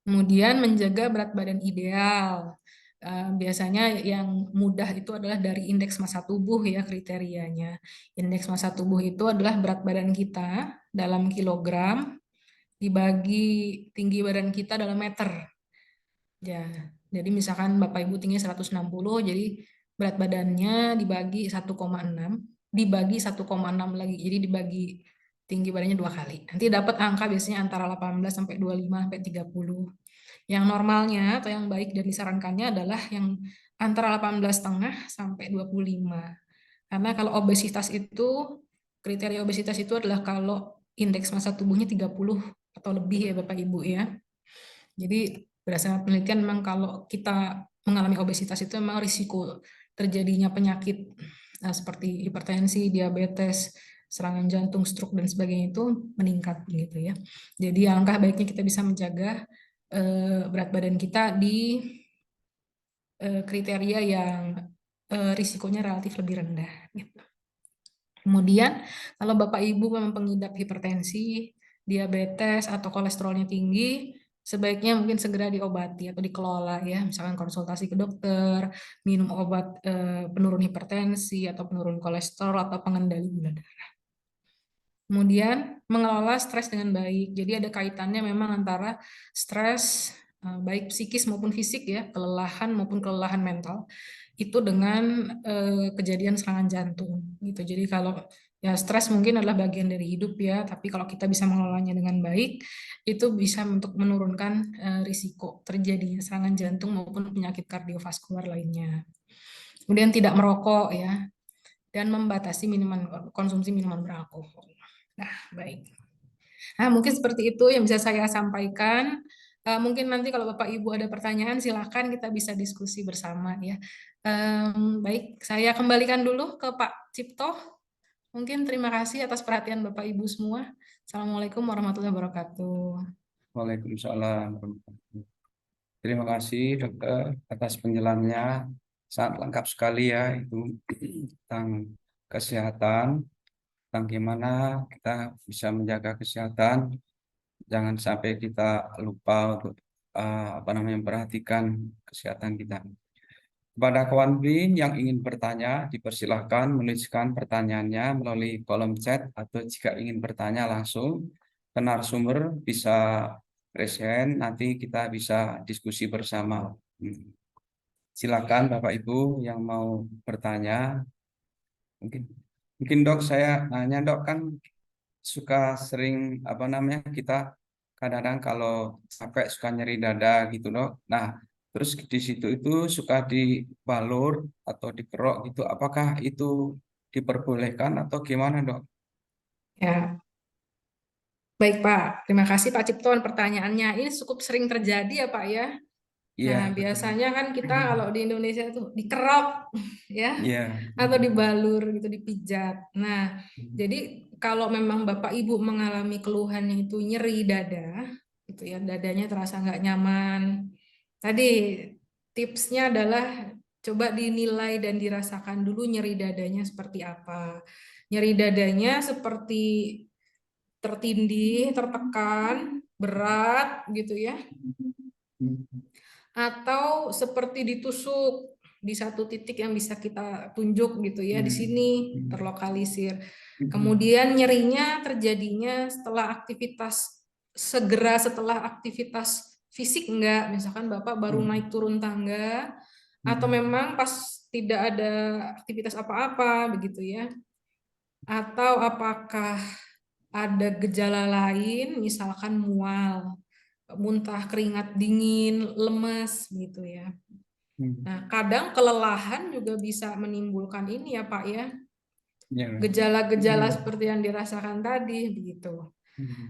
Kemudian menjaga berat badan ideal. Biasanya yang mudah itu adalah dari indeks massa tubuh ya kriterianya. Indeks massa tubuh itu adalah berat badan kita dalam kilogram dibagi tinggi badan kita dalam meter. Ya, jadi misalkan Bapak Ibu tinggi 160, jadi berat badannya dibagi 1,6, dibagi 1,6 lagi. Jadi dibagi tinggi badannya 2 kali. Nanti dapat angka biasanya antara 18 sampai 25 sampai 30. Yang normalnya atau yang baik dan disarankannya adalah yang antara 18,5 sampai 25. Karena kalau obesitas itu, kriteria obesitas itu adalah kalau indeks massa tubuhnya 30 atau lebih ya Bapak Ibu ya. Jadi berdasarkan penelitian memang kalau kita mengalami obesitas itu memang risiko terjadinya penyakit seperti hipertensi, diabetes, serangan jantung, stroke dan sebagainya itu meningkat gitu ya. Jadi alangkah baiknya kita bisa menjaga berat badan kita di kriteria yang risikonya relatif lebih rendah. Gitu. Kemudian kalau Bapak Ibu memang pengidap hipertensi, diabetes atau kolesterolnya tinggi, sebaiknya mungkin segera diobati atau dikelola ya, misalkan konsultasi ke dokter, minum obat penurun hipertensi atau penurun kolesterol atau pengendali gula darah. Kemudian mengelola stres dengan baik. Jadi ada kaitannya memang antara stres baik psikis maupun fisik ya, kelelahan maupun kelelahan mental itu dengan kejadian serangan jantung gitu. Jadi kalau Ya, stres mungkin adalah bagian dari hidup ya, tapi kalau kita bisa mengelolanya dengan baik, itu bisa untuk menurunkan risiko terjadinya serangan jantung maupun penyakit kardiovaskular lainnya. Kemudian tidak merokok ya, dan membatasi konsumsi minuman beralkohol. Nah, baik. Nah, mungkin seperti itu yang bisa saya sampaikan. Mungkin nanti kalau Bapak Ibu ada pertanyaan, silakan kita bisa diskusi bersama ya. Baik, saya kembalikan dulu ke Pak Cipto. Mungkin terima kasih atas perhatian Bapak Ibu semua. Assalamualaikum warahmatullahi wabarakatuh. Waalaikumsalam. Terima kasih dokter atas penjelasannya. Sangat lengkap sekali ya itu tentang kesehatan, tentang gimana kita bisa menjaga kesehatan. Jangan sampai kita lupa untuk memperhatikan kesehatan kita. Kepada kawan BRIN yang ingin bertanya, dipersilahkan menuliskan pertanyaannya melalui kolom chat atau jika ingin bertanya langsung ke narasumber bisa raise hand, nanti kita bisa diskusi bersama. Silakan Bapak Ibu yang mau bertanya. Mungkin Dok, saya nanya Dok, kan suka sering kita kadang-kadang kalau capek suka nyeri dada gitu Dok. Nah, terus di situ itu suka dibalur atau dikerok gitu. Apakah itu diperbolehkan atau gimana Dok? Ya, baik Pak. Terima kasih Pak Cipton pertanyaannya. Ini cukup sering terjadi ya Pak ya. Iya, Nah, betul. biasanya kan kita kalau di Indonesia itu dikerok ya Iya. atau dibalur gitu, dipijat. Nah, jadi kalau memang Bapak Ibu mengalami keluhan itu nyeri dada, gitu ya, dadanya terasa nggak nyaman. Tadi tipsnya adalah coba dinilai dan dirasakan dulu nyeri dadanya seperti apa. Nyeri dadanya seperti tertindih, tertekan, berat gitu ya, atau seperti ditusuk di satu titik yang bisa kita tunjuk gitu ya, di sini terlokalisir. Kemudian nyerinya terjadinya segera setelah aktivitas fisik enggak, misalkan Bapak baru naik turun tangga atau memang pas tidak ada aktivitas apa-apa begitu ya. Atau apakah ada gejala lain misalkan mual, muntah keringat dingin, lemes gitu ya. Nah, kadang kelelahan juga bisa menimbulkan ini ya Pak ya, gejala-gejala seperti yang dirasakan tadi begitu.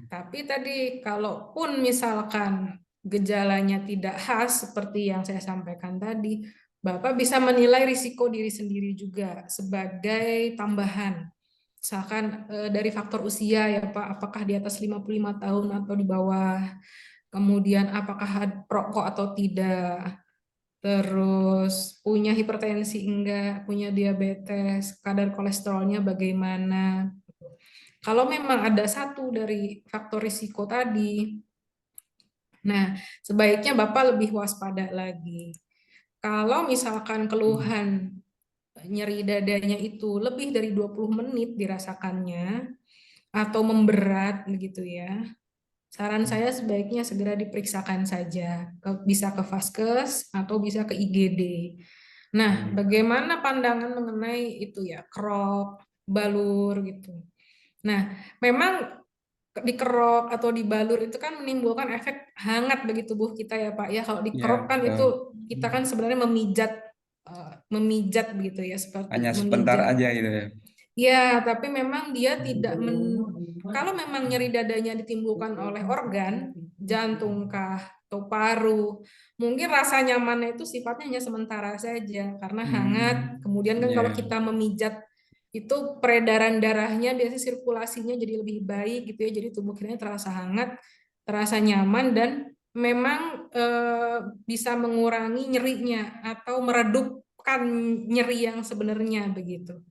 Tapi tadi kalaupun misalkan gejalanya tidak khas seperti yang saya sampaikan tadi, Bapak bisa menilai risiko diri sendiri juga sebagai tambahan. Misalkan dari faktor usia ya Pak, apakah di atas 55 tahun atau di bawah, kemudian apakah perokok atau tidak, terus punya hipertensi enggak, punya diabetes, kadar kolesterolnya bagaimana. Kalau memang ada satu dari faktor risiko tadi, nah sebaiknya Bapak lebih waspada lagi. Kalau misalkan keluhan nyeri dadanya itu lebih dari 20 menit dirasakannya, atau memberat begitu ya, saran saya sebaiknya segera diperiksakan saja, bisa ke Vaskes atau bisa ke IGD. Nah, bagaimana pandangan mengenai itu ya, kerok, balur gitu. Nah, memang dikerok atau dibalur itu kan menimbulkan efek hangat bagi tubuh kita ya Pak ya. Kalau dikerok kan itu kita kan sebenarnya memijat begitu ya, seperti Hanya sebentar memijat. aja gitu ya. Ya, tapi memang dia tidak kalau memang nyeri dadanya ditimbulkan oleh organ, jantung kah atau paru, mungkin rasa nyamannya itu sifatnya hanya sementara saja karena hangat. Kemudian kan kalau kita memijat itu peredaran darahnya biasanya sirkulasinya jadi lebih baik gitu ya. Jadi tubuh kita terasa hangat, terasa nyaman dan memang bisa mengurangi nyerinya atau meredupkan nyeri yang sebenarnya begitu.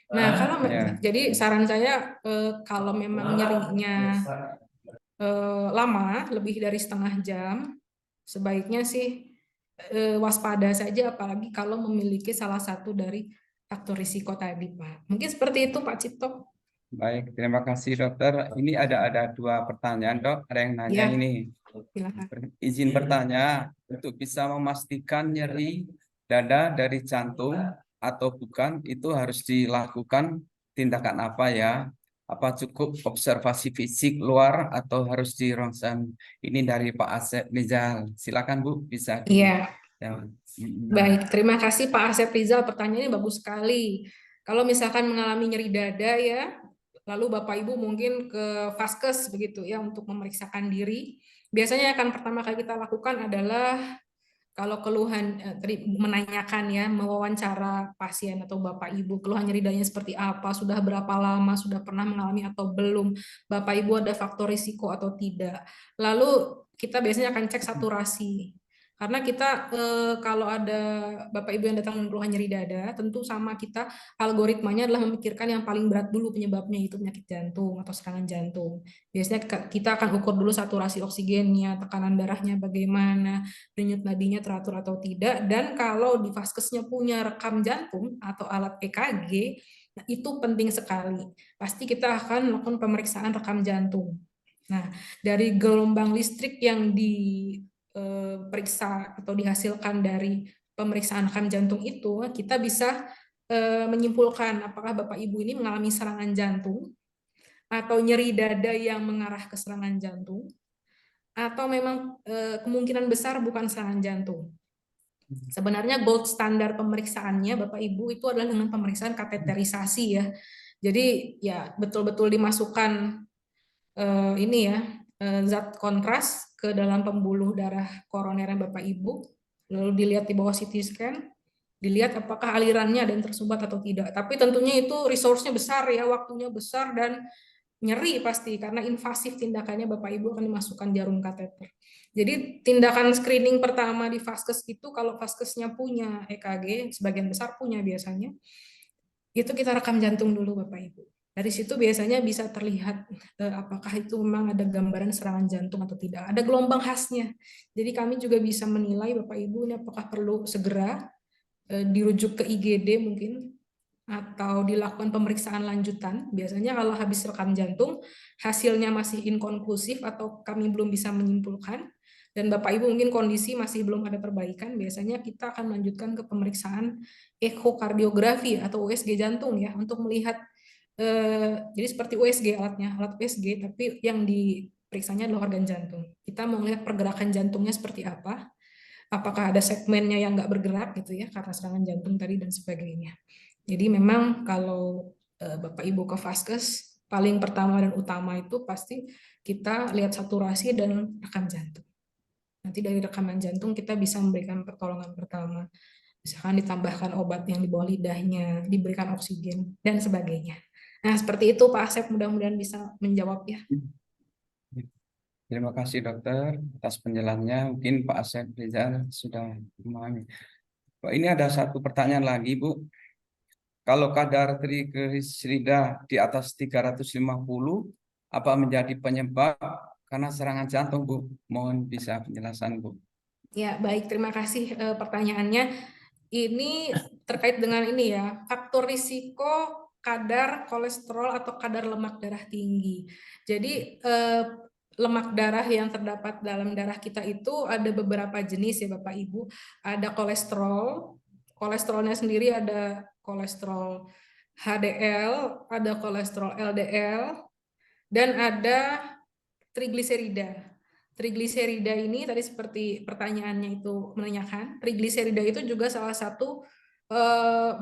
Nah, kalau jadi saran saya kalau memang nyerinya lama, lebih dari setengah jam, sebaiknya sih waspada saja, apalagi kalau memiliki salah satu dari faktor risiko tadi, Pak. Mungkin seperti itu, Pak Cipto. Baik, terima kasih dokter. Ini ada dua pertanyaan Dok. Ada yang nanya Ya, ini. silakan. Izin bertanya, untuk bisa memastikan nyeri dada dari jantung atau bukan, itu harus dilakukan tindakan apa ya? Apa cukup observasi fisik luar atau harus di ronsen? Ini dari Pak Asep Rizal. Silakan Bu, bisa di Iya, ya. baik. Terima kasih Pak Asep Rizal. Pertanyaannya bagus sekali. Kalau misalkan mengalami nyeri dada ya, lalu Bapak Ibu mungkin ke vaskes begitu ya untuk memeriksakan diri. Biasanya akan pertama kali kita lakukan adalah kalau keluhan menanyakan ya, mewawancara pasien atau Bapak Ibu, keluhan nyeri dadanya seperti apa, sudah berapa lama, sudah pernah mengalami atau belum, Bapak Ibu ada faktor risiko atau tidak. Lalu kita biasanya akan cek saturasi. Karena kita kalau ada Bapak Ibu yang datang dengan keluhan nyeri dada, tentu sama kita algoritmanya adalah memikirkan yang paling berat dulu penyebabnya, itu penyakit jantung atau serangan jantung. Biasanya kita akan ukur dulu saturasi oksigennya, tekanan darahnya bagaimana, denyut nadinya teratur atau tidak, dan kalau di vaskesnya punya rekam jantung atau alat EKG, nah itu penting sekali. Pasti kita akan melakukan pemeriksaan rekam jantung. Nah, dari gelombang listrik yang diperiksa atau dihasilkan dari pemeriksaan rekam jantung itu, kita bisa menyimpulkan apakah Bapak Ibu ini mengalami serangan jantung atau nyeri dada yang mengarah ke serangan jantung, atau memang kemungkinan besar bukan serangan jantung. Sebenarnya gold standar pemeriksaannya Bapak Ibu itu adalah dengan pemeriksaan kateterisasi ya. Jadi ya betul-betul dimasukkan ini ya zat kontras ke dalam pembuluh darah koroner Bapak Ibu, lalu dilihat di bawah CT scan, dilihat apakah alirannya ada yang tersumbat atau tidak. Tapi tentunya itu resource-nya besar ya, waktunya besar dan nyeri pasti karena invasif tindakannya Bapak Ibu akan dimasukkan jarum kateter. Jadi tindakan screening pertama di vaskes itu kalau vaskesnya punya EKG, sebagian besar punya biasanya, itu kita rekam jantung dulu Bapak Ibu. Dari situ biasanya bisa terlihat apakah itu memang ada gambaran serangan jantung atau tidak. Ada gelombang khasnya. Jadi kami juga bisa menilai Bapak Ibu ini apakah perlu segera dirujuk ke IGD mungkin atau dilakukan pemeriksaan lanjutan. Biasanya kalau habis rekam jantung, hasilnya masih inkonklusif atau kami belum bisa menyimpulkan, dan Bapak Ibu mungkin kondisi masih belum ada perbaikan, biasanya kita akan melanjutkan ke pemeriksaan ekokardiografi atau USG jantung ya, untuk melihat, jadi seperti USG alatnya, alat USG, tapi yang diperiksanya adalah organ jantung. Kita mau melihat pergerakan jantungnya seperti apa, apakah ada segmennya yang nggak bergerak gitu ya, karena serangan jantung tadi dan sebagainya. Jadi memang kalau Bapak Ibu ke vaskes, paling pertama dan utama itu pasti kita lihat saturasi dan rekam jantung. Nanti dari rekaman jantung kita bisa memberikan pertolongan pertama. Misalkan ditambahkan obat yang di bawah lidahnya, diberikan oksigen, dan sebagainya. Nah, seperti itu Pak Asep, mudah-mudahan bisa menjawab ya. Terima kasih dokter atas penjelasannya. Mungkin Pak Asep Rizal sudah memahami. Pak, ini ada satu pertanyaan lagi Bu. Kalau kadar trigliserida di atas 350, apa menjadi penyebab karena serangan jantung Bu? Mohon bisa penjelasan Bu. Ya, baik, terima kasih pertanyaannya. Ini terkait dengan ini ya, faktor risiko kadar kolesterol atau kadar lemak darah tinggi. Jadi lemak darah yang terdapat dalam darah kita itu ada beberapa jenis ya Bapak Ibu. Ada kolesterol, kolesterolnya sendiri ada kolesterol HDL, ada kolesterol LDL, dan ada trigliserida. Trigliserida ini tadi seperti pertanyaannya itu menanyakan, trigliserida itu juga salah satu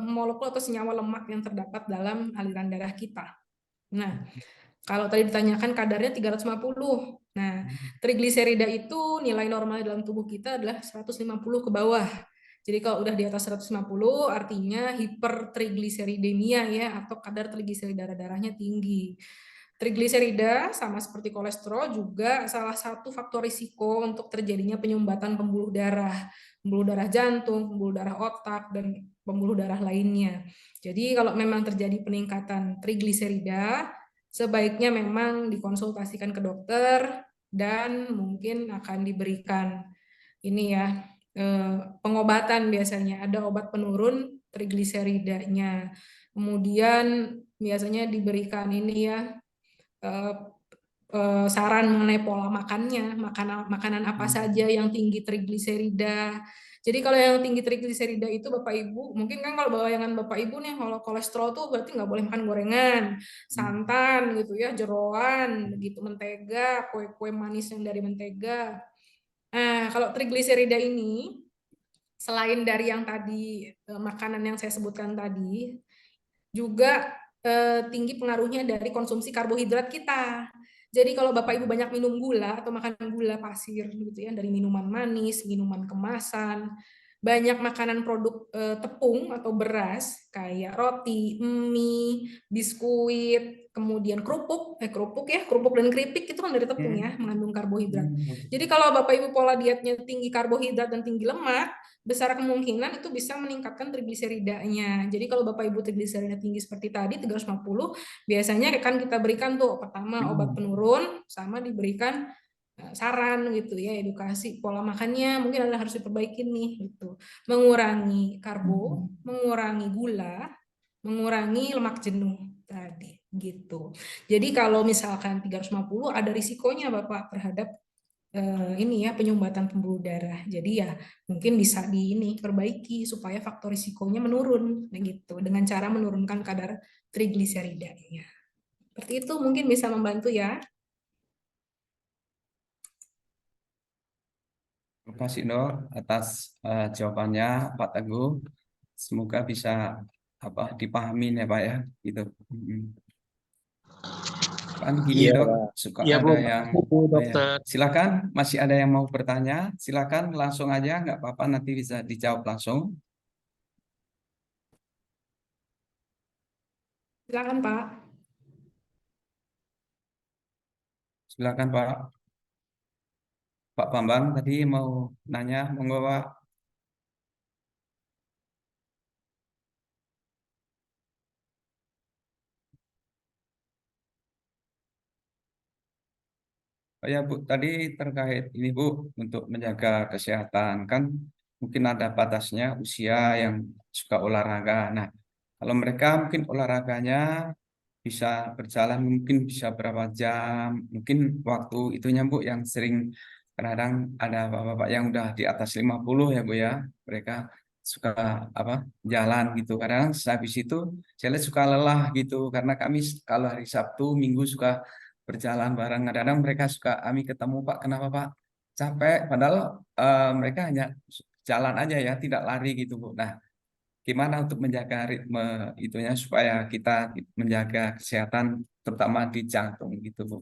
molekul atau senyawa lemak yang terdapat dalam aliran darah kita. Nah, kalau tadi ditanyakan kadarnya 350. Nah, trigliserida itu nilai normal dalam tubuh kita adalah 150 ke bawah. Jadi kalau udah di atas 150 artinya hipertrigliseridemia ya, atau kadar trigliserida darahnya tinggi. Trigliserida sama seperti kolesterol juga salah satu faktor risiko untuk terjadinya penyumbatan pembuluh darah jantung, pembuluh darah otak, dan pembuluh darah lainnya. Jadi kalau memang terjadi peningkatan trigliserida, sebaiknya memang dikonsultasikan ke dokter dan mungkin akan diberikan ini ya pengobatan. Biasanya ada obat penurun trigliseridanya. Kemudian biasanya diberikan ini ya saran mengenai pola makannya, makanan apa saja yang tinggi trigliserida. Jadi kalau yang tinggi trigliserida itu Bapak Ibu, mungkin kan kalau bayangan Bapak Ibu nih, kalau kolesterol tuh berarti nggak boleh makan gorengan, santan gitu ya, jeroan, gitu, mentega, kue-kue manis yang dari mentega. Nah, kalau trigliserida ini, selain dari yang tadi makanan yang saya sebutkan tadi, juga tinggi pengaruhnya dari konsumsi karbohidrat kita. Jadi kalau Bapak Ibu banyak minum gula atau makan gula pasir gitu ya, dari minuman manis, minuman kemasan, banyak makanan produk tepung atau beras kayak roti, mie, biskuit, kemudian kerupuk dan keripik itu kan dari tepung ya, mengandung karbohidrat. Jadi kalau Bapak Ibu pola dietnya tinggi karbohidrat dan tinggi lemak, besar kemungkinan itu bisa meningkatkan trigliseridanya. Jadi kalau Bapak Ibu trigliserida tinggi seperti tadi 350, biasanya kan kita berikan tuh pertama obat penurun sama diberikan saran gitu ya, edukasi pola makannya mungkin ada harus diperbaiki nih gitu. Mengurangi karbo, mengurangi gula, mengurangi lemak jenuh tadi gitu. Jadi kalau misalkan 350 ada risikonya Bapak terhadap ini ya penyumbatan pembuluh darah. Jadi ya mungkin bisa perbaiki supaya faktor risikonya menurun gitu dengan cara menurunkan kadar trigliseridanya. Seperti itu mungkin bisa membantu ya. Terima kasih Dok atas jawabannya Pak Teguh. Semoga bisa dipahami ya Pak ya, gitu. Kan gini Iya, Dok, Pak. suka Iya, Bu. ada yang Bu, ya. dokter. Silakan, masih ada yang mau bertanya? Silakan langsung aja, nggak apa-apa nanti bisa dijawab langsung. Silakan Pak. Silakan Pak. Pak Bambang tadi mau nanya, monggo Pak. Oh ya Bu, tadi terkait ini Bu, untuk menjaga kesehatan kan mungkin ada batasnya usia yang suka olahraga. Nah, kalau mereka mungkin olahraganya bisa berjalan mungkin bisa berapa jam, mungkin waktu itunya Bu yang sering kadang ada bapak-bapak yang udah di atas 50 ya Bu ya, mereka suka jalan gitu. Kadang habis itu saya lihat suka lelah gitu karena kami kalau hari Sabtu Minggu suka berjalan bareng. Kadang-kadang mereka suka kami ketemu Pak, kenapa Pak? Capek padahal mereka hanya jalan aja ya, tidak lari gitu Bu. Nah, gimana untuk menjaga ritme itunya supaya kita menjaga kesehatan terutama di jantung gitu Bu.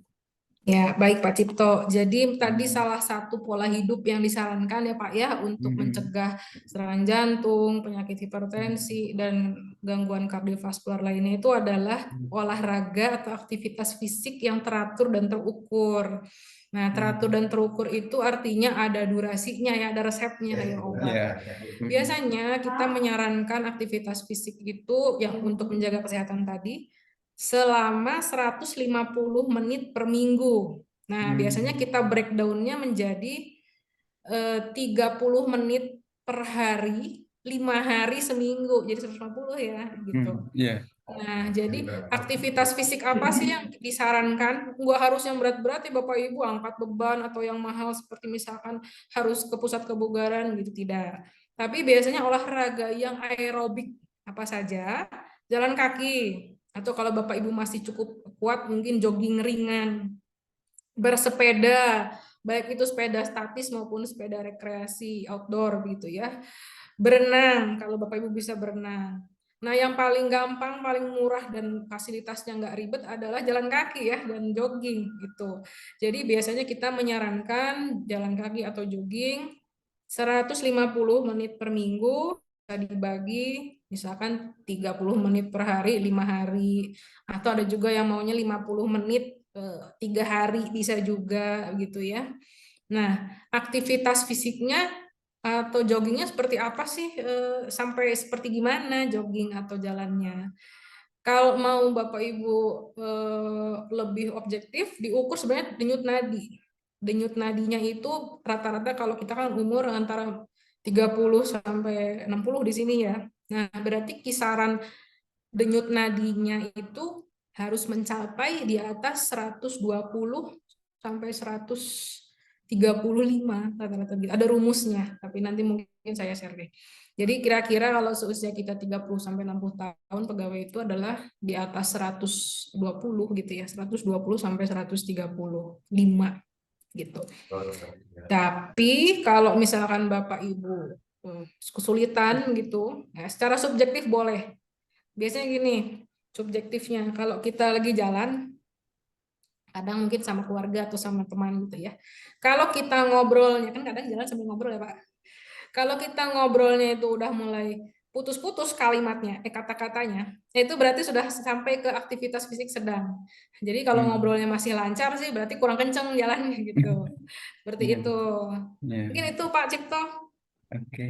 Ya, baik Pak Cipto. Jadi tadi salah satu pola hidup yang disarankan ya Pak ya untuk mencegah serangan jantung, penyakit hipertensi, dan gangguan kardiovaskular lainnya itu adalah olahraga atau aktivitas fisik yang teratur dan terukur. Nah, teratur dan terukur itu artinya ada durasinya ya, ada resepnya kayak obat. Iya. Biasanya kita menyarankan aktivitas fisik itu yang untuk menjaga kesehatan tadi selama 150 menit per minggu. Nah, biasanya kita breakdown-nya menjadi 30 menit per hari, 5 hari seminggu, jadi 150 ya, gitu. Iya. Nah, jadi aktivitas fisik apa sih yang disarankan? Nggak harus yang berat-berat ya Bapak Ibu, angkat beban atau yang mahal seperti misalkan harus ke pusat kebugaran gitu, tidak. Tapi biasanya olahraga yang aerobik apa saja, jalan kaki, atau kalau Bapak Ibu masih cukup kuat mungkin jogging ringan, bersepeda, baik itu sepeda statis maupun sepeda rekreasi outdoor gitu ya. Berenang, kalau Bapak Ibu bisa berenang. Nah, yang paling gampang, paling murah dan fasilitasnya nggak ribet adalah jalan kaki ya dan jogging gitu. Jadi biasanya kita menyarankan jalan kaki atau jogging 150 menit per minggu, bisa dibagi misalkan 30 menit per hari 5 hari, atau ada juga yang maunya 50 menit 3 hari bisa juga gitu ya. Nah, aktivitas fisiknya atau joggingnya seperti apa sih, sampai seperti gimana jogging atau jalannya? Kalau mau Bapak Ibu lebih objektif, diukur sebenarnya denyut nadi. Denyut nadinya itu rata-rata kalau kita kan umur antara 30 sampai 60 di sini ya. Nah, berarti kisaran denyut nadinya itu harus mencapai di atas 120 sampai 135 rata-rata gitu. Ada rumusnya, tapi nanti mungkin saya share deh. Jadi kira-kira kalau seusia kita 30 sampai 60 tahun pegawai itu adalah di atas 120 gitu ya, 120 sampai 135 gitu. Tapi kalau misalkan Bapak Ibu kesulitan gitu, ya secara subjektif boleh. Biasanya gini, subjektifnya kalau kita lagi jalan, kadang mungkin sama keluarga atau sama teman gitu ya. Kalau kita ngobrolnya, kan kadang jalan sambil ngobrol ya Pak. Kalau kita ngobrolnya itu udah mulai putus-putus kalimatnya, kata-katanya, itu berarti sudah sampai ke aktivitas fisik sedang. Jadi kalau ngobrolnya masih lancar sih berarti kurang kenceng jalannya gitu. Seperti itu. Ya, Mungkin itu Pak Cipto. oke.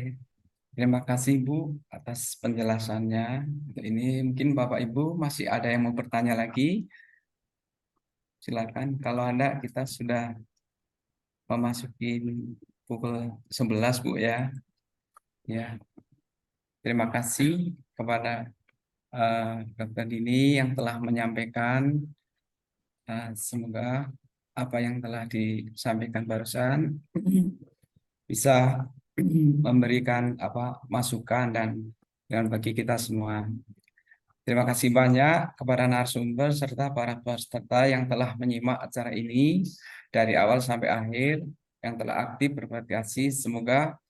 Terima kasih Bu atas penjelasannya. Untuk ini mungkin Bapak Ibu masih ada yang mau bertanya lagi? Silakan. Kalau ada, kita sudah memasuki pukul 11 Bu ya. Ya, terima kasih kepada Dr. Dini yang telah menyampaikan. Semoga apa yang telah disampaikan barusan bisa memberikan masukan dan bagi kita semua. Terima kasih banyak kepada narasumber serta para peserta yang telah menyimak acara ini dari awal sampai akhir, yang telah aktif berbagi kasih. Semoga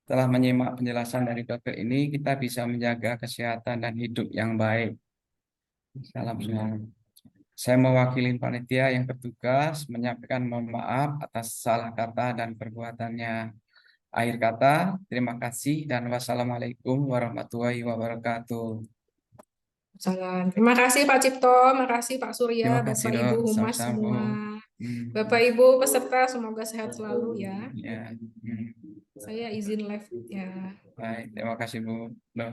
telah menyimak penjelasan dari dokter ini, kita bisa menjaga kesehatan dan hidup yang baik. Salam sehat. Saya mewakili panitia yang bertugas menyampaikan mohon maaf atas salah kata dan perbuatannya. Akhir kata, terima kasih dan wassalamualaikum warahmatullahi wabarakatuh. Salam. Terima kasih Pak Cipto, terima kasih Pak Surya, Terima kasih Bapak dok, Ibu Humas sama-sama. semua. Hmm. Bapak Ibu peserta semoga sehat selalu ya. Ya. Saya izin live ya. Baik, terima kasih Bu. Dok.